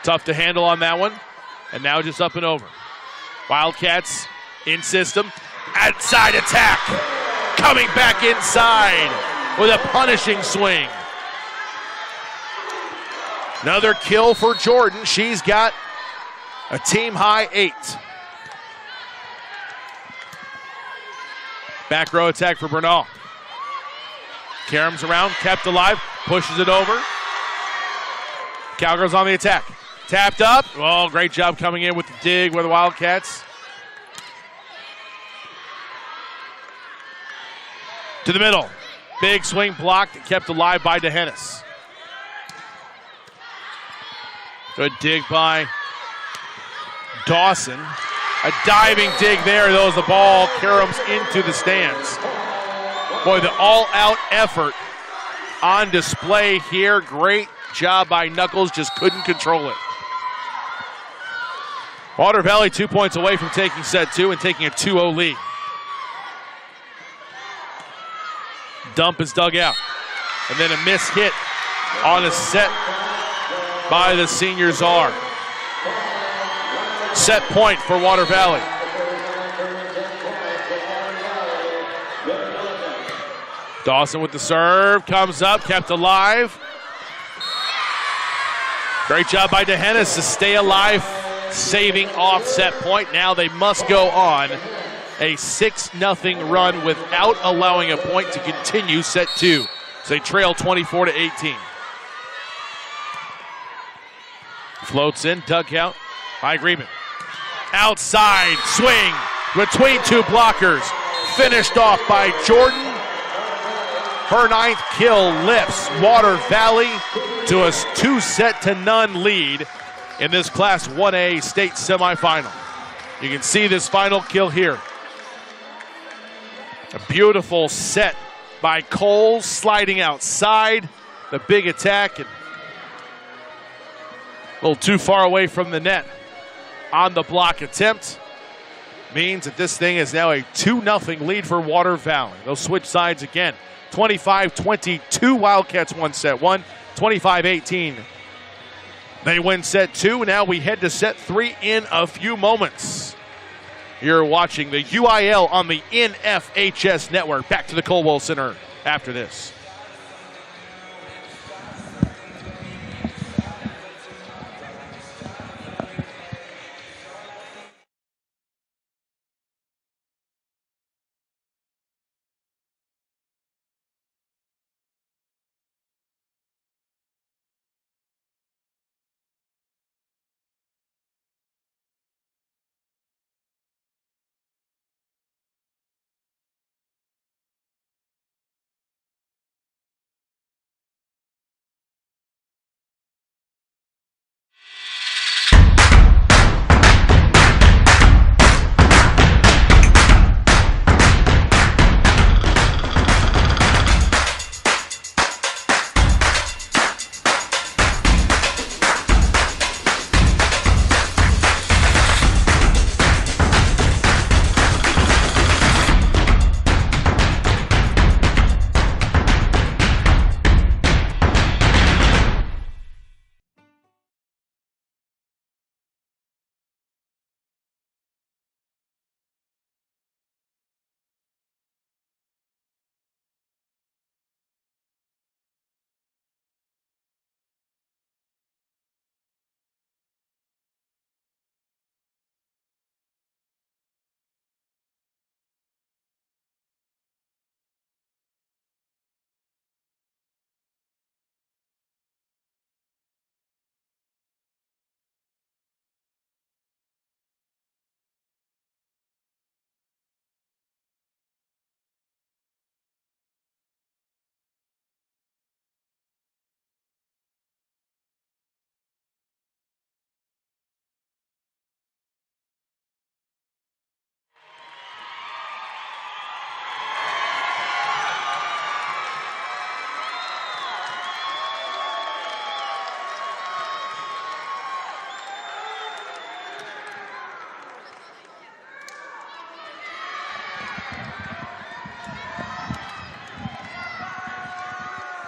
Tough to handle on that one. And now just up and over. Wildcats in system. Outside attack. Coming back inside with a punishing swing. Another kill for Jordan. She's got a team-high 8. Back row attack for Bernal. Karam's around, kept alive, pushes it over. Cowgirls on the attack. Tapped up. Oh, great job coming in with the dig with the Wildcats. To the middle. Big swing blocked and kept alive by DeHennis. Good dig by Dawson. A diving dig there, though, as the ball caroms into the stands. Boy, the all-out effort on display here. Great job by Knuckles, just couldn't control it. Water Valley 2 points away from taking set 2 and taking a 2-0 lead. Dump is dug out. And then a miss hit on a set by the seniors are. Set point for Water Valley. Dawson with the serve, comes up, kept alive. Great job by DeHennis to stay alive, saving off set point. Now they must go on a 6-0 run without allowing a point to continue set 2. So they trail 24-18. Floats in, dugout by Greben. Outside swing between two blockers. Finished off by Jordan. Her 9th kill lifts Water Valley to a 2-0 lead in this Class 1A state semifinal. You can see this final kill here. A beautiful set by Cole, sliding outside. The big attack and a little too far away from the net on the block attempt. Means that this thing is now a 2-0 lead for Water Valley. They'll switch sides again. 25-22, Wildcats won set 1. 25-18, they win set 2. Now we head to set 3 in a few moments. You're watching the UIL on the NFHS network. Back to the Colwell Center after this.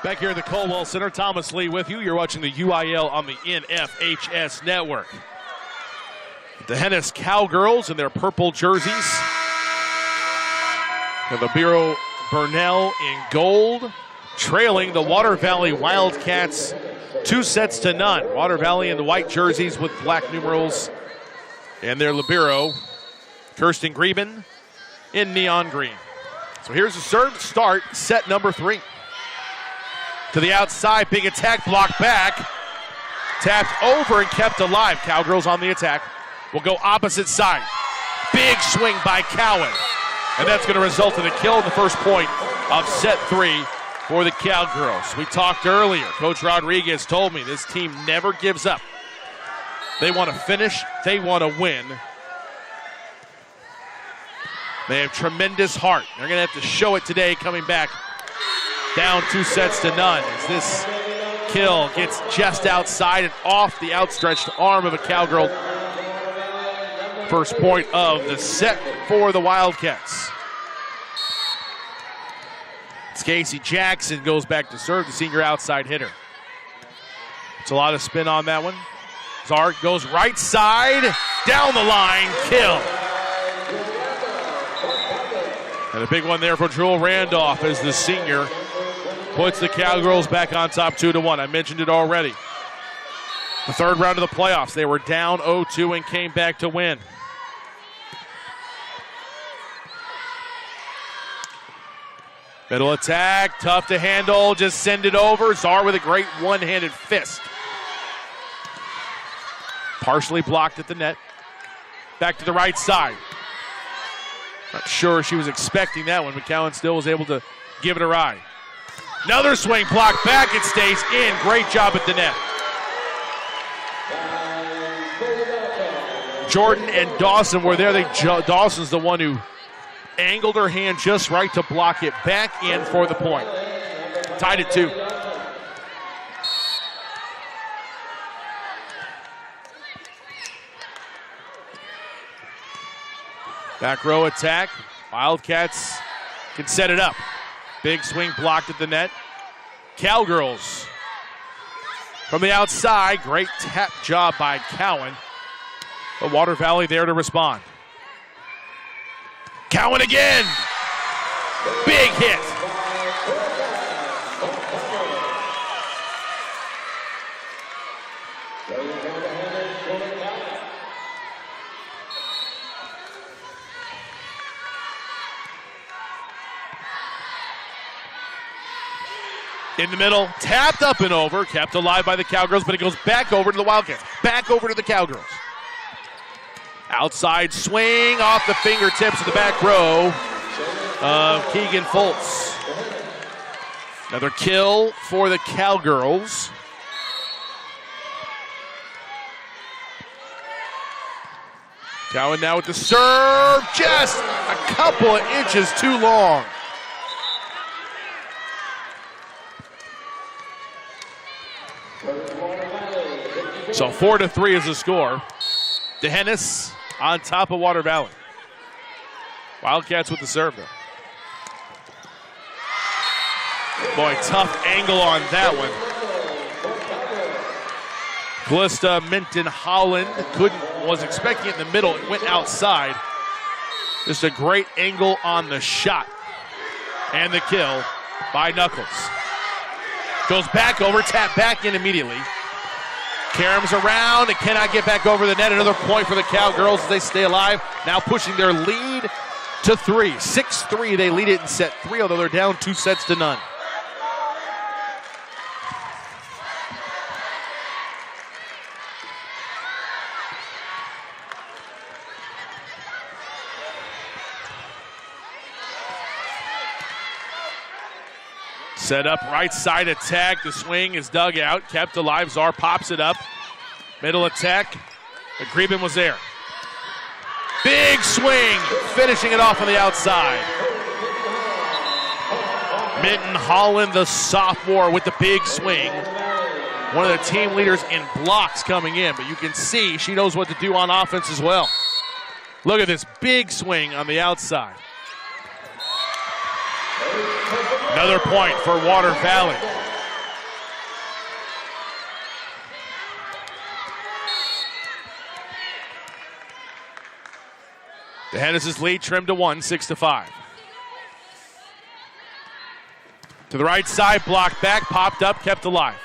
Back here at the Colwell Center, Thomas Lee with you. You're watching the UIL on the NFHS network. The DeHennis Cowgirls in their purple jerseys. The Libero Burnell in gold, trailing the Water Valley Wildcats 2-0. Water Valley in the white jerseys with black numerals and their libero, Kirsten Greben, in neon green. So here's the serve start, set number 3. To the outside, big attack, blocked back. Tapped over and kept alive. Cowgirls on the attack. Will go opposite side. Big swing by Cowan. And that's going to result in a kill in the first point of set 3 for the Cowgirls. We talked earlier. Coach Rodriguez told me this team never gives up. They want to finish. They want to win. They have tremendous heart. They're going to have to show it today coming back down 2-0 as this kill gets just outside and off the outstretched arm of a Cowgirl. First point of the set for the Wildcats. It's Casey Jackson goes back to serve, the senior outside hitter. It's a lot of spin on that one. Czar goes right side, down the line, kill. And a big one there for Jewel Randolph as the senior puts the Cowgirls back on top 2-1. I mentioned it already. The third round of the playoffs, they were down 0-2 and came back to win. Middle attack, tough to handle, just send it over. Czar with a great one-handed fist. Partially blocked at the net. Back to the right side. Not sure she was expecting that one, but Cowan still was able to give it a ride. Another swing, blocked back, it stays in. Great job at the net. Jordan and Dawson were there. Dawson's the one who angled her hand just right to block it back in for the point. Tied at 2. Back row attack. Wildcats can set it up. Big swing blocked at the net. Cowgirls from the outside. Great tap job by Cowan. But Water Valley there to respond. Cowan again. Big hit. In the middle, tapped up and over, kept alive by the Cowgirls, but it goes back over to the Wildcats. Back over to the Cowgirls. Outside swing off the fingertips of the back row of Keegan Foltz. Another kill for the Cowgirls. Cowan now with the serve, just a couple of inches too long. So 4-3 is the score. DeHennis on top of Water Valley. Wildcats with the serve though. Boy, tough angle on that one. Callista Minton Holland was expecting it in the middle. It went outside. Just a great angle on the shot. And the kill by Knuckles. Goes back over, tap back in immediately. Karam's around and cannot get back over the net. Another point for the Cowgirls as they stay alive. Now pushing their lead to 3. 6-3, they lead it in set 3, although they're down 2-0. Set up right side attack. The swing is dug out. Kept alive. Czar pops it up. Middle attack. The Greben was there. Big swing. Finishing it off on the outside. Minton Holland, the sophomore, with the big swing. One of the team leaders in blocks coming in, but you can see she knows what to do on offense as well. Look at this big swing on the outside. Another point for Water Valley. The Hennessy's lead trimmed to 1, 6-5. To the right side, blocked back, popped up, kept alive.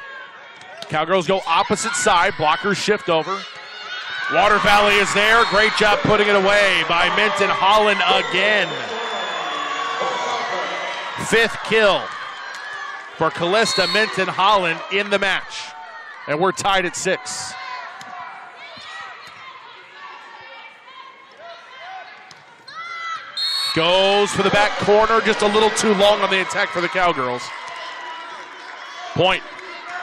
Cowgirls go opposite side, blockers shift over. Water Valley is there, great job putting it away by Minton Holland again. 5th kill for Callista Minton Holland in the match. And we're tied at 6. Goes for the back corner, just a little too long on the attack for the Cowgirls. Point,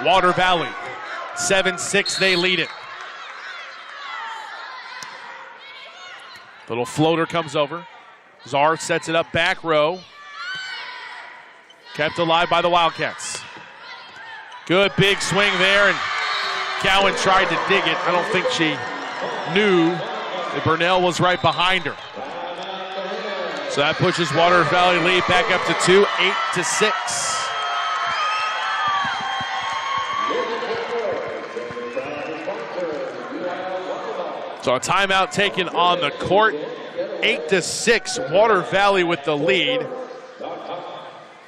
Water Valley. 7-6, they lead it. Little floater comes over. Czar sets it up back row. Kept alive by the Wildcats. Good big swing there, and Cowan tried to dig it. I don't think she knew that Burnell was right behind her. So that pushes Water Valley lead back up to 2, 8-6. So a timeout taken on the court. 8-6, Water Valley with the lead.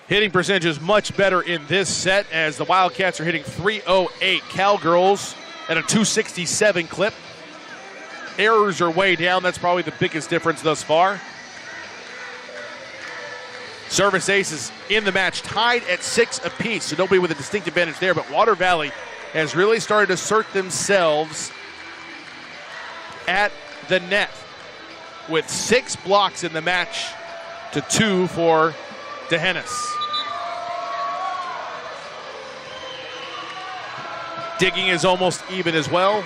Hitting percentage is much better in this set as the Wildcats are hitting .308. Cowgirls at a .267 clip. Errors are way down. That's probably the biggest difference thus far. Service aces in the match tied at 6 apiece, so nobody with a distinct advantage there, but Water Valley has really started to assert themselves at the net with 6 blocks in the match to 2 for DeHennis. Digging is almost even as well.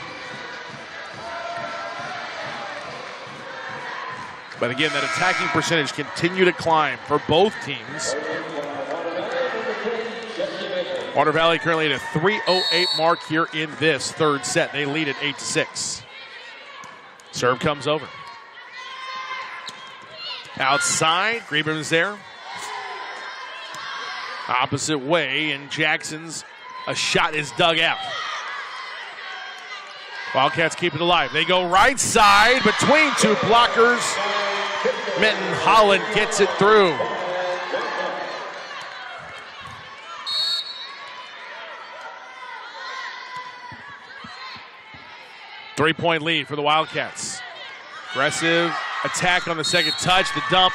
But again, that attacking percentage continue to climb for both teams. Water Valley currently at a .308 mark here in this third set. They lead at 8-6. Serve comes over. Outside, Greenman's there. Opposite way, and Jackson's a shot is dug out. Wildcats keep it alive. They go right side between 2 blockers. Minton Holland gets it through. Three-point lead for the Wildcats. Aggressive attack on the second touch. The dump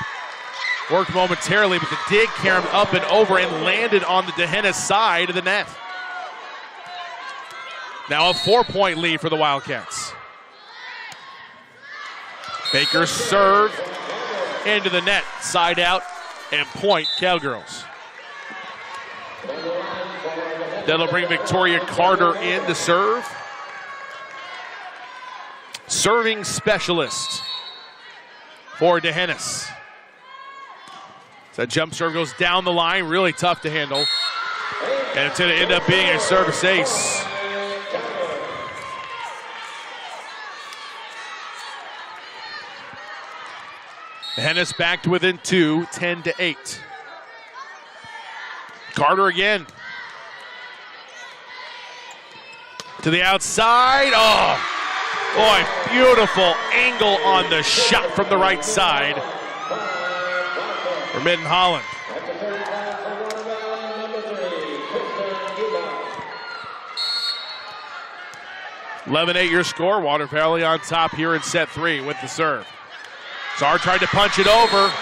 worked momentarily, but the dig carried up and over and landed on the DeHennis side of the net. Now a 4-point lead for the Wildcats. Baker's serve into the net, side out, and point Cowgirls. That'll bring Victoria Carter in to serve. Serving specialist for DeHennis. That jump serve goes down the line, really tough to handle. And it's going to end up being a service ace. DeHennis back to within 2, 10-8. Carter again. To the outside. Oh, boy, beautiful angle on the shot from the right side for Minton Holland. (11-8) your score. Water Valley on top here in set 3 with the serve. Czar tried to punch it over.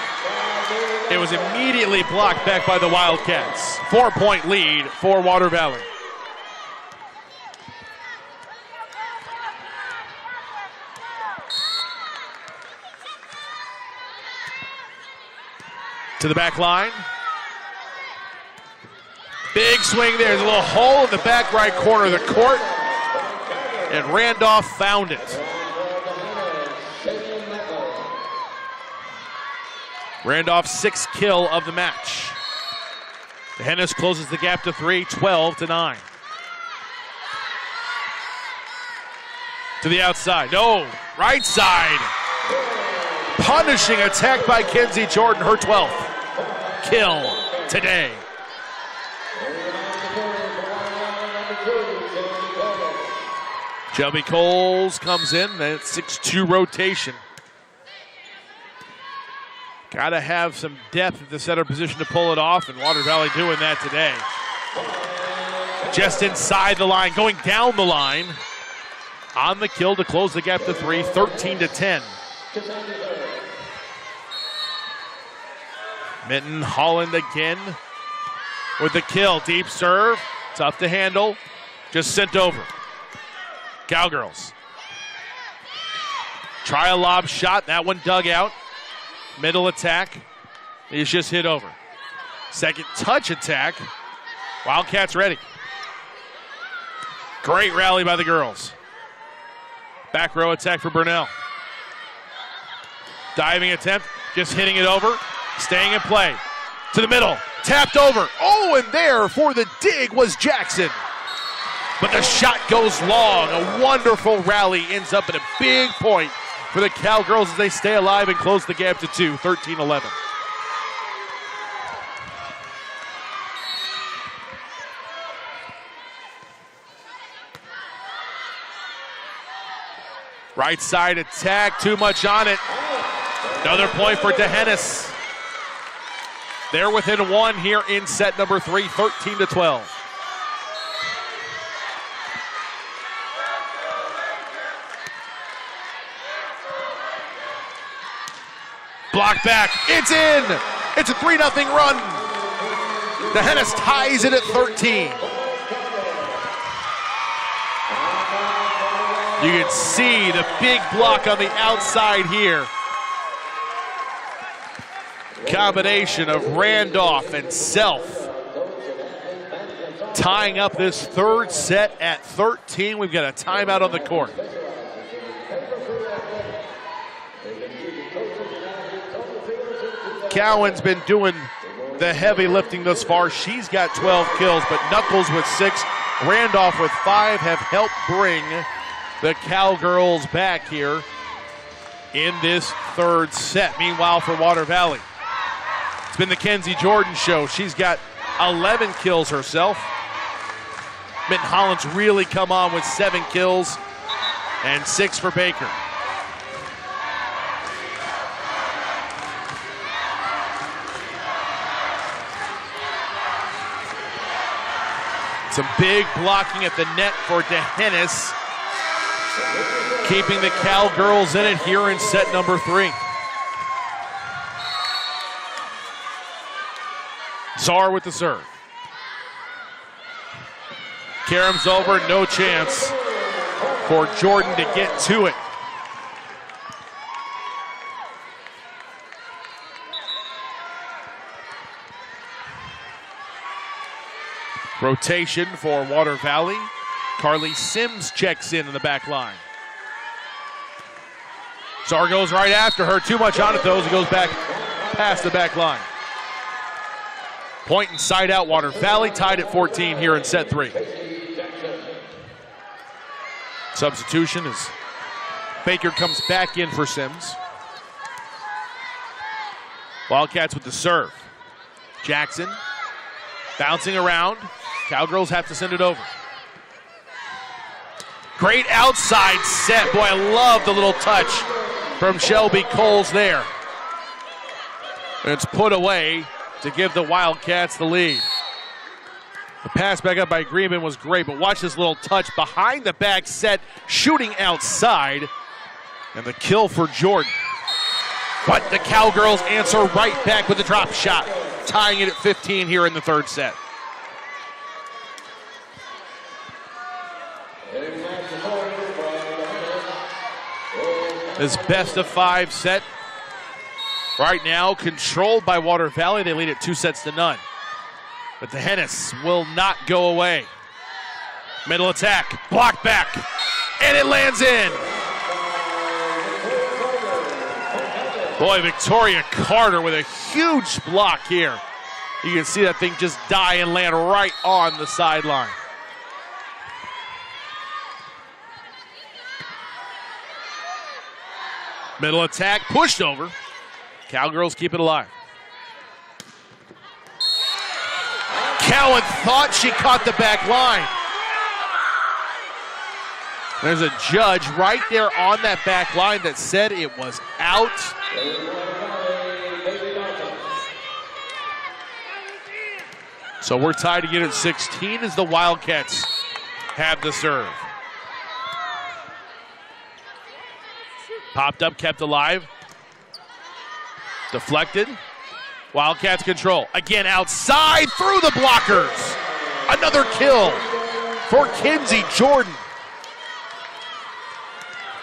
It was immediately blocked back by the Wildcats. 4-point lead for Water Valley. To the back line. Big swing there. There's a little hole in the back right corner of the court. And Randolph found it. Randolph's 6th kill of the match. DeHennis closes the gap to 3, 12-9. To the outside. No, right side. Punishing attack by Kenzie Jordan, her 12th kill today. Chubby Coles comes in, that 6-2 rotation. Got to have some depth at the center position to pull it off, and Water Valley doing that today. Just inside the line, going down the line. On the kill to close the gap to 3, 13-10. Minton Holland again with the kill. Deep serve, tough to handle, just sent over. Cowgirls. Try a lob shot, that one dug out. Middle attack is just hit over. Second touch attack. Wildcats ready. Great rally by the girls. Back row attack for Burnell. Diving attempt, just hitting it over. Staying in play. To the middle, tapped over. Oh, and there for the dig was Jackson. But the shot goes long. A wonderful rally ends up at a big point for the Cowgirls as they stay alive and close the gap to 2, 13-11. Right side attack, too much on it. Another point for DeHennis. They're within one here in set number 3, 13-12. Block back, it's in! It's a 3-0 run. DeHennis ties it at 13. You can see the big block on the outside here. Combination of Randolph and Self tying up this third set at 13. We've got a timeout on the court. Cowan's been doing the heavy lifting thus far. She's got 12 kills, but Knuckles with 6, Randolph with 5 have helped bring the Cowgirls back here in this third set. Meanwhile, for Water Valley, it's been the Kenzie Jordan show. She's got 11 kills herself. Mitten Holland's really come on with 7 kills and 6 for Baker. Some big blocking at the net for DeHennis, keeping the Cowgirls in it here in set number 3. Czar with the serve. Karam's over, no chance for Jordan to get to it. Rotation for Water Valley. Carly Sims checks in the back line. Czar goes right after her. Too much on it though as it goes back past the back line. Point and side out, Water Valley tied at 14 here in set 3. Substitution as Baker comes back in for Sims. Wildcats with the serve. Jackson bouncing around. Cowgirls have to send it over. Great outside set. Boy, I love the little touch from Shelby Coles there. And it's put away to give the Wildcats the lead. The pass back up by Greenman was great, but watch this little touch behind the back set, shooting outside, and the kill for Jordan. But the Cowgirls answer right back with a drop shot, tying it at 15 here in the third set. This best of 5 set right now controlled by Water Valley. They lead it 2-0. But DeHennis will not go away. Middle attack, block back, and it lands in. Boy, Victoria Carter with a huge block here. You can see that thing just die and land right on the sideline. Middle attack, pushed over. Cowgirls keep it alive. Cowan thought she caught the back line. There's a judge right there on that back line that said it was out. So we're tied again at 16 as the Wildcats have the serve. Popped up, kept alive. Deflected. Wildcats control. Again outside through the blockers. Another kill for Kenzie Jordan.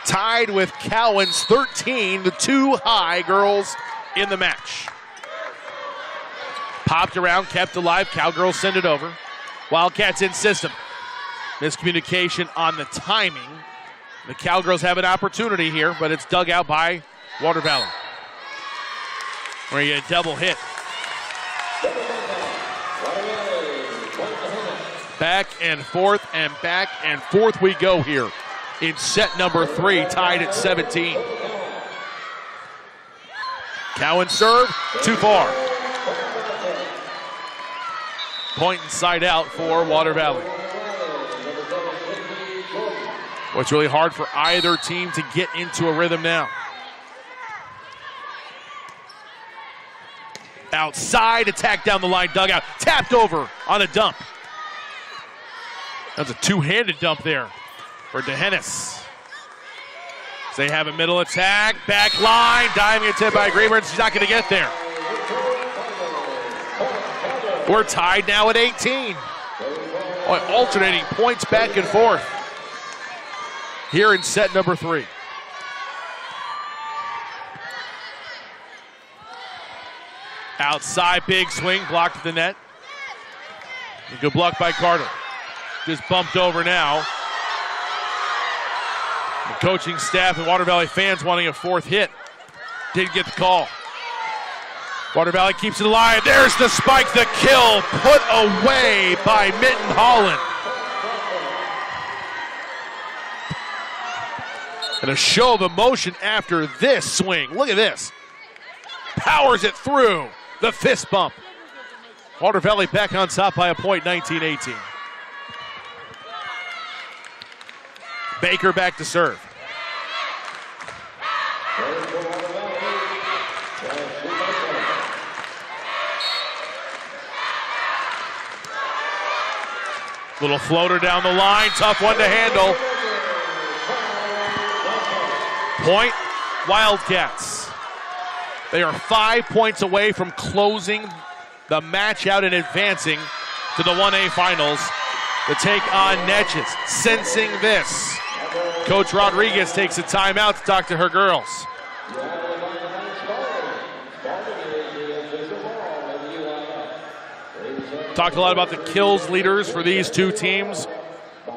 Tied with Cowan's 13, the 2 high girls in the match. Popped around, kept alive. Cowgirls send it over. Wildcats in system. Miscommunication on the timing. The Cowgirls have an opportunity here, but it's dug out by Water Valley. We're going to get a double hit. Back and forth we go here in set number 3, tied at 17. Cowan serve, too far. Point and side out for Water Valley. Well, it's really hard for either team to get into a rhythm now. Outside, attack down the line, dugout. Tapped over on a dump. That's a two-handed dump there for DeHennis. They have a middle attack, back line, diving attempt by Greenberg. She's not going to get there. We're tied now at 18. Alternating points back and forth here in set number 3. Outside, big swing, blocked at the net. Good block by Carter. Just bumped over now. The coaching staff and Water Valley fans wanting a 4th hit. Didn't get the call. Water Valley keeps it alive. There's the spike, the kill, put away by Mitten Holland. And a show of emotion after this swing. Look at this. Powers it through. The fist bump. Water Valley back on top by a point, 19-18. Baker back to serve. Little floater down the line, tough one to handle. Point, Wildcats. They are 5 points away from closing the match out and advancing to the 1A finals to take on Natchez. Sensing this, Coach Rodriguez takes a timeout to talk to her girls. Talked a lot about the kills leaders for these two teams.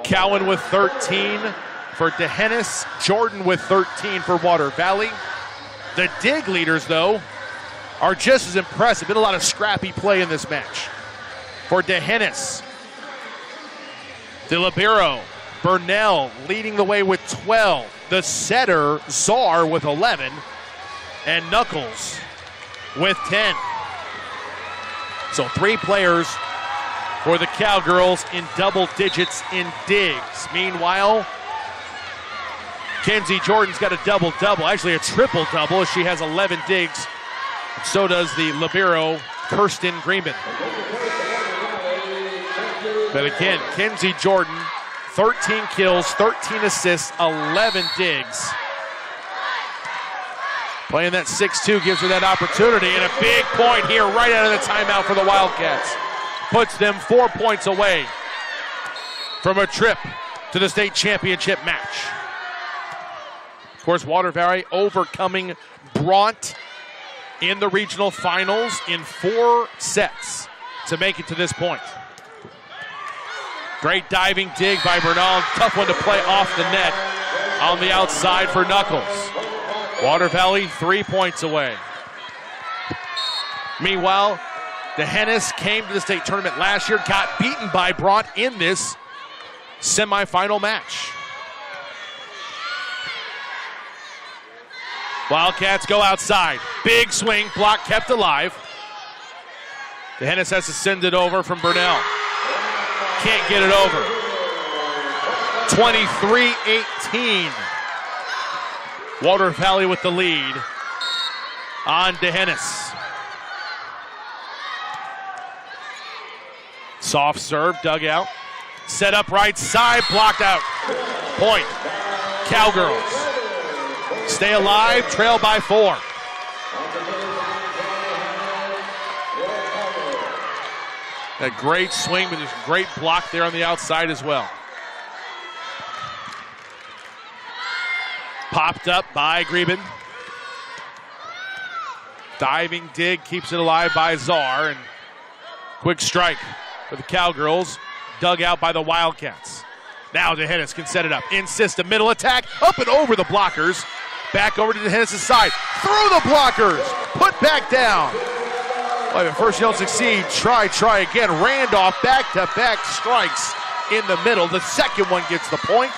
Cowan with 13 for DeHennis, Jordan with 13 for Water Valley. The dig leaders, though, are just as impressive. Been a lot of scrappy play in this match. For DeHennis, the libero, Burnell, leading the way with 12. The setter, Czar, with 11. And Knuckles with 10. So 3 players for the Cowgirls in double digits in digs. Meanwhile, Kenzie Jordan's got a double-double, actually a triple-double, as she has 11 digs. So does the libero, Kirsten Greenman. But again, Kenzie Jordan, 13 kills, 13 assists, 11 digs. Playing that 6-2 gives her that opportunity, and a big point here right out of the timeout for the Wildcats. Puts them 4 points away from a trip to the state championship match. Of course, Water Valley overcoming Bront in the regional finals in 4 sets to make it to this point. Great diving dig by Bernal. Tough one to play off the net on the outside for Knuckles. Water Valley 3 points away. Meanwhile, DeHennis came to the state tournament last year, got beaten by Bront in this semifinal match. Wildcats go outside. Big swing, block kept alive. DeHennis has to send it over from Burnell. Can't get it over. 23-18. Water Valley with the lead on DeHennis. Soft serve, dug out. Set up right side, blocked out. Point. Cowgirls. Stay alive, trail by 4. A great swing, but there's a great block there on the outside as well. Popped up by Greben. Diving dig keeps it alive by Czar, and quick strike for the Cowgirls, dug out by the Wildcats. Now DeHennis can set it up. In system, middle attack, up and over the blockers. Back over to DeHennis' side. Through the blockers. Put back down. Well, if first you don't succeed, try again. Randolph back-to-back strikes in the middle. The second one gets the point,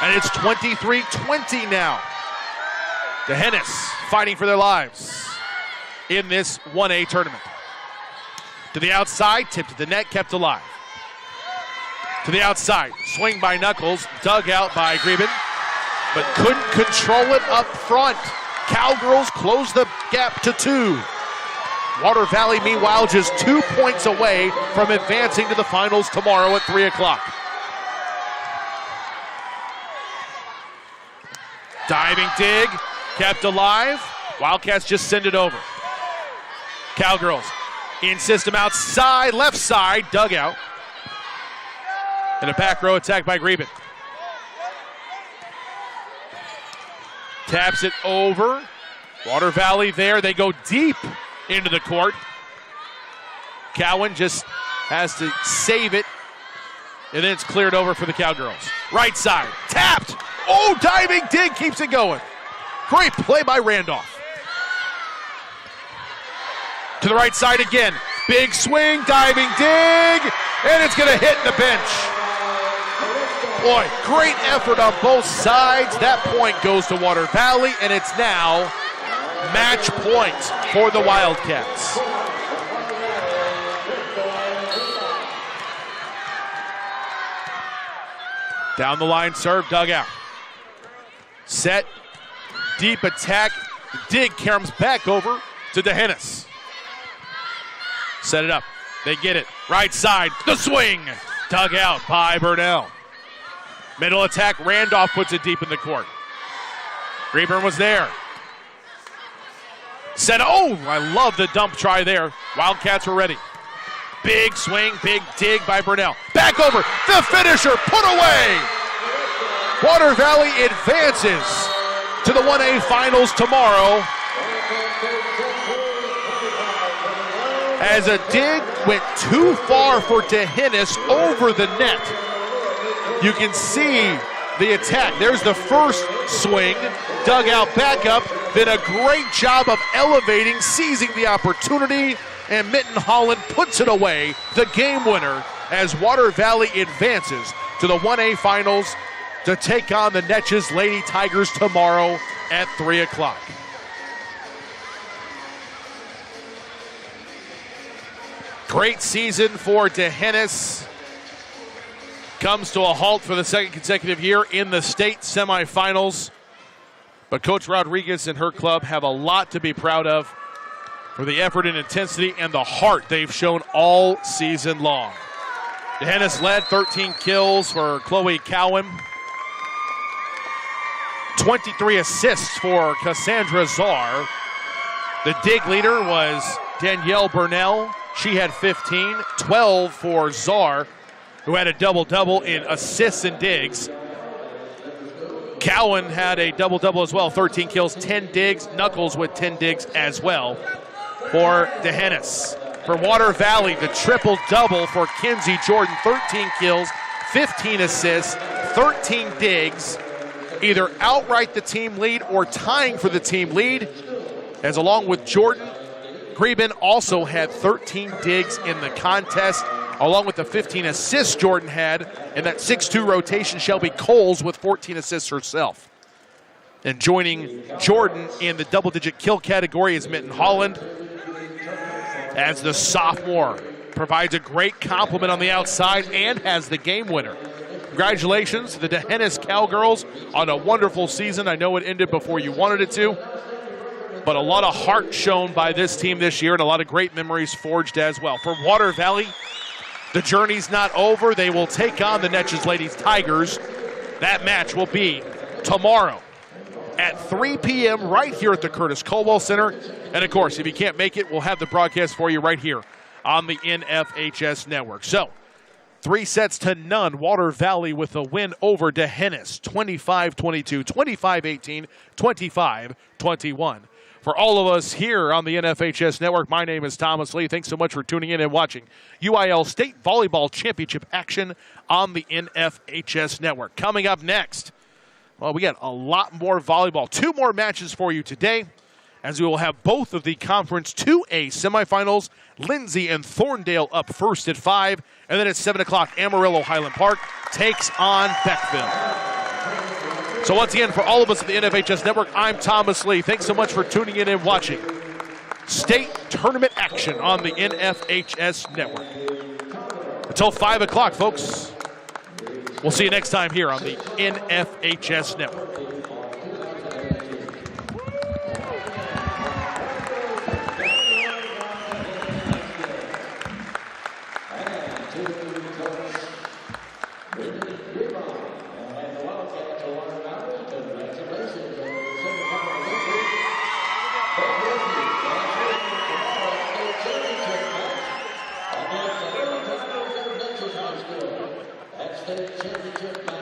and it's 23-20 now. DeHennis fighting for their lives in this 1A tournament. To the outside, tipped to the net, kept alive. To the outside. Swing by Knuckles. Dug out by Greben. But couldn't control it up front. Cowgirls close the gap to 2. Water Valley, meanwhile, just 2 points away from advancing to the finals tomorrow at 3 o'clock. Diving dig, kept alive. Wildcats just send it over. Cowgirls in system outside, left side, dugout. And a back row attack by Greben. Taps it over. Water Valley there. They go deep into the court. Cowan just has to save it. And then it's cleared over for the Cowgirls. Right side. Tapped. Oh, diving dig keeps it going. Great play by Randolph. To the right side again. Big swing, diving dig. And it's going to hit the bench. Boy, great effort on both sides. That point goes to Water Valley, and it's now match point for the Wildcats. Down the line serve, dugout. Set, deep attack, dig comes back over to DeHennis. Set it up, they get it. Right side, the swing, dug out by Burnell. Middle attack, Randolph puts it deep in the court. Greben was there. Set, oh, I love the dump try there. Wildcats were ready. Big swing, big dig by Burnell. Back over, the finisher, put away. Water Valley advances to the 1A finals tomorrow. As a dig went too far for DeHennis over the net. You can see the attack. There's the first swing, dug out back up, then a great job of elevating, seizing the opportunity, and Mitten Holland puts it away, the game winner, as Water Valley advances to the 1A finals to take on the Netches Lady Tigers tomorrow at 3 o'clock. Great season for DeHennis. Comes to a halt for the second consecutive year in the state semifinals. But Coach Rodriguez and her club have a lot to be proud of for the effort and intensity and the heart they've shown all season long. DeHennis led 13 kills for Chloe Cowan. 23 assists for Cassandra Czar. The dig leader was Danielle Burnell. She had 15, 12 for Czar, who had a double-double in assists and digs. Cowan had a double-double as well, 13 kills, 10 digs. Knuckles with 10 digs as well for DeHennis. For Water Valley, the triple-double for Kinsey Jordan, 13 kills, 15 assists, 13 digs, either outright the team lead or tying for the team lead, as along with Jordan, Greben also had 13 digs in the contest, along with the 15 assists Jordan had in that 6-2 rotation. Shelby Coles with 14 assists herself. And joining Jordan in the double-digit kill category is Mitten Holland, as the sophomore provides a great compliment on the outside and has the game winner. Congratulations to the DeHennis Cowgirls on a wonderful season. I know it ended before you wanted it to, but a lot of heart shown by this team this year and a lot of great memories forged as well. For Water Valley, the journey's not over. They will take on the Netches Ladies Tigers. That match will be tomorrow at 3 p.m. right here at the Curtis Colwell Center. And of course, if you can't make it, we'll have the broadcast for you right here on the NFHS network. So, 3-0, Water Valley with a win over DeHennis, 25-22, 25-18, 25-21. For all of us here on the NFHS network, my name is Thomas Lee. Thanks so much for tuning in and watching UIL State Volleyball Championship action on the NFHS network. Coming up next, well, we got a lot more volleyball. 2 more matches for you today, as we will have both of the Conference 2A semifinals. Lindsay and Thorndale up first at 5, and then at 7 o'clock, Amarillo Highland Park takes on Beckville. So once again, for all of us at the NFHS Network, I'm Thomas Lee. Thanks so much for tuning in and watching state tournament action on the NFHS Network. Until 5 o'clock, folks, We'll see you next time here on the NFHS Network. State championship match.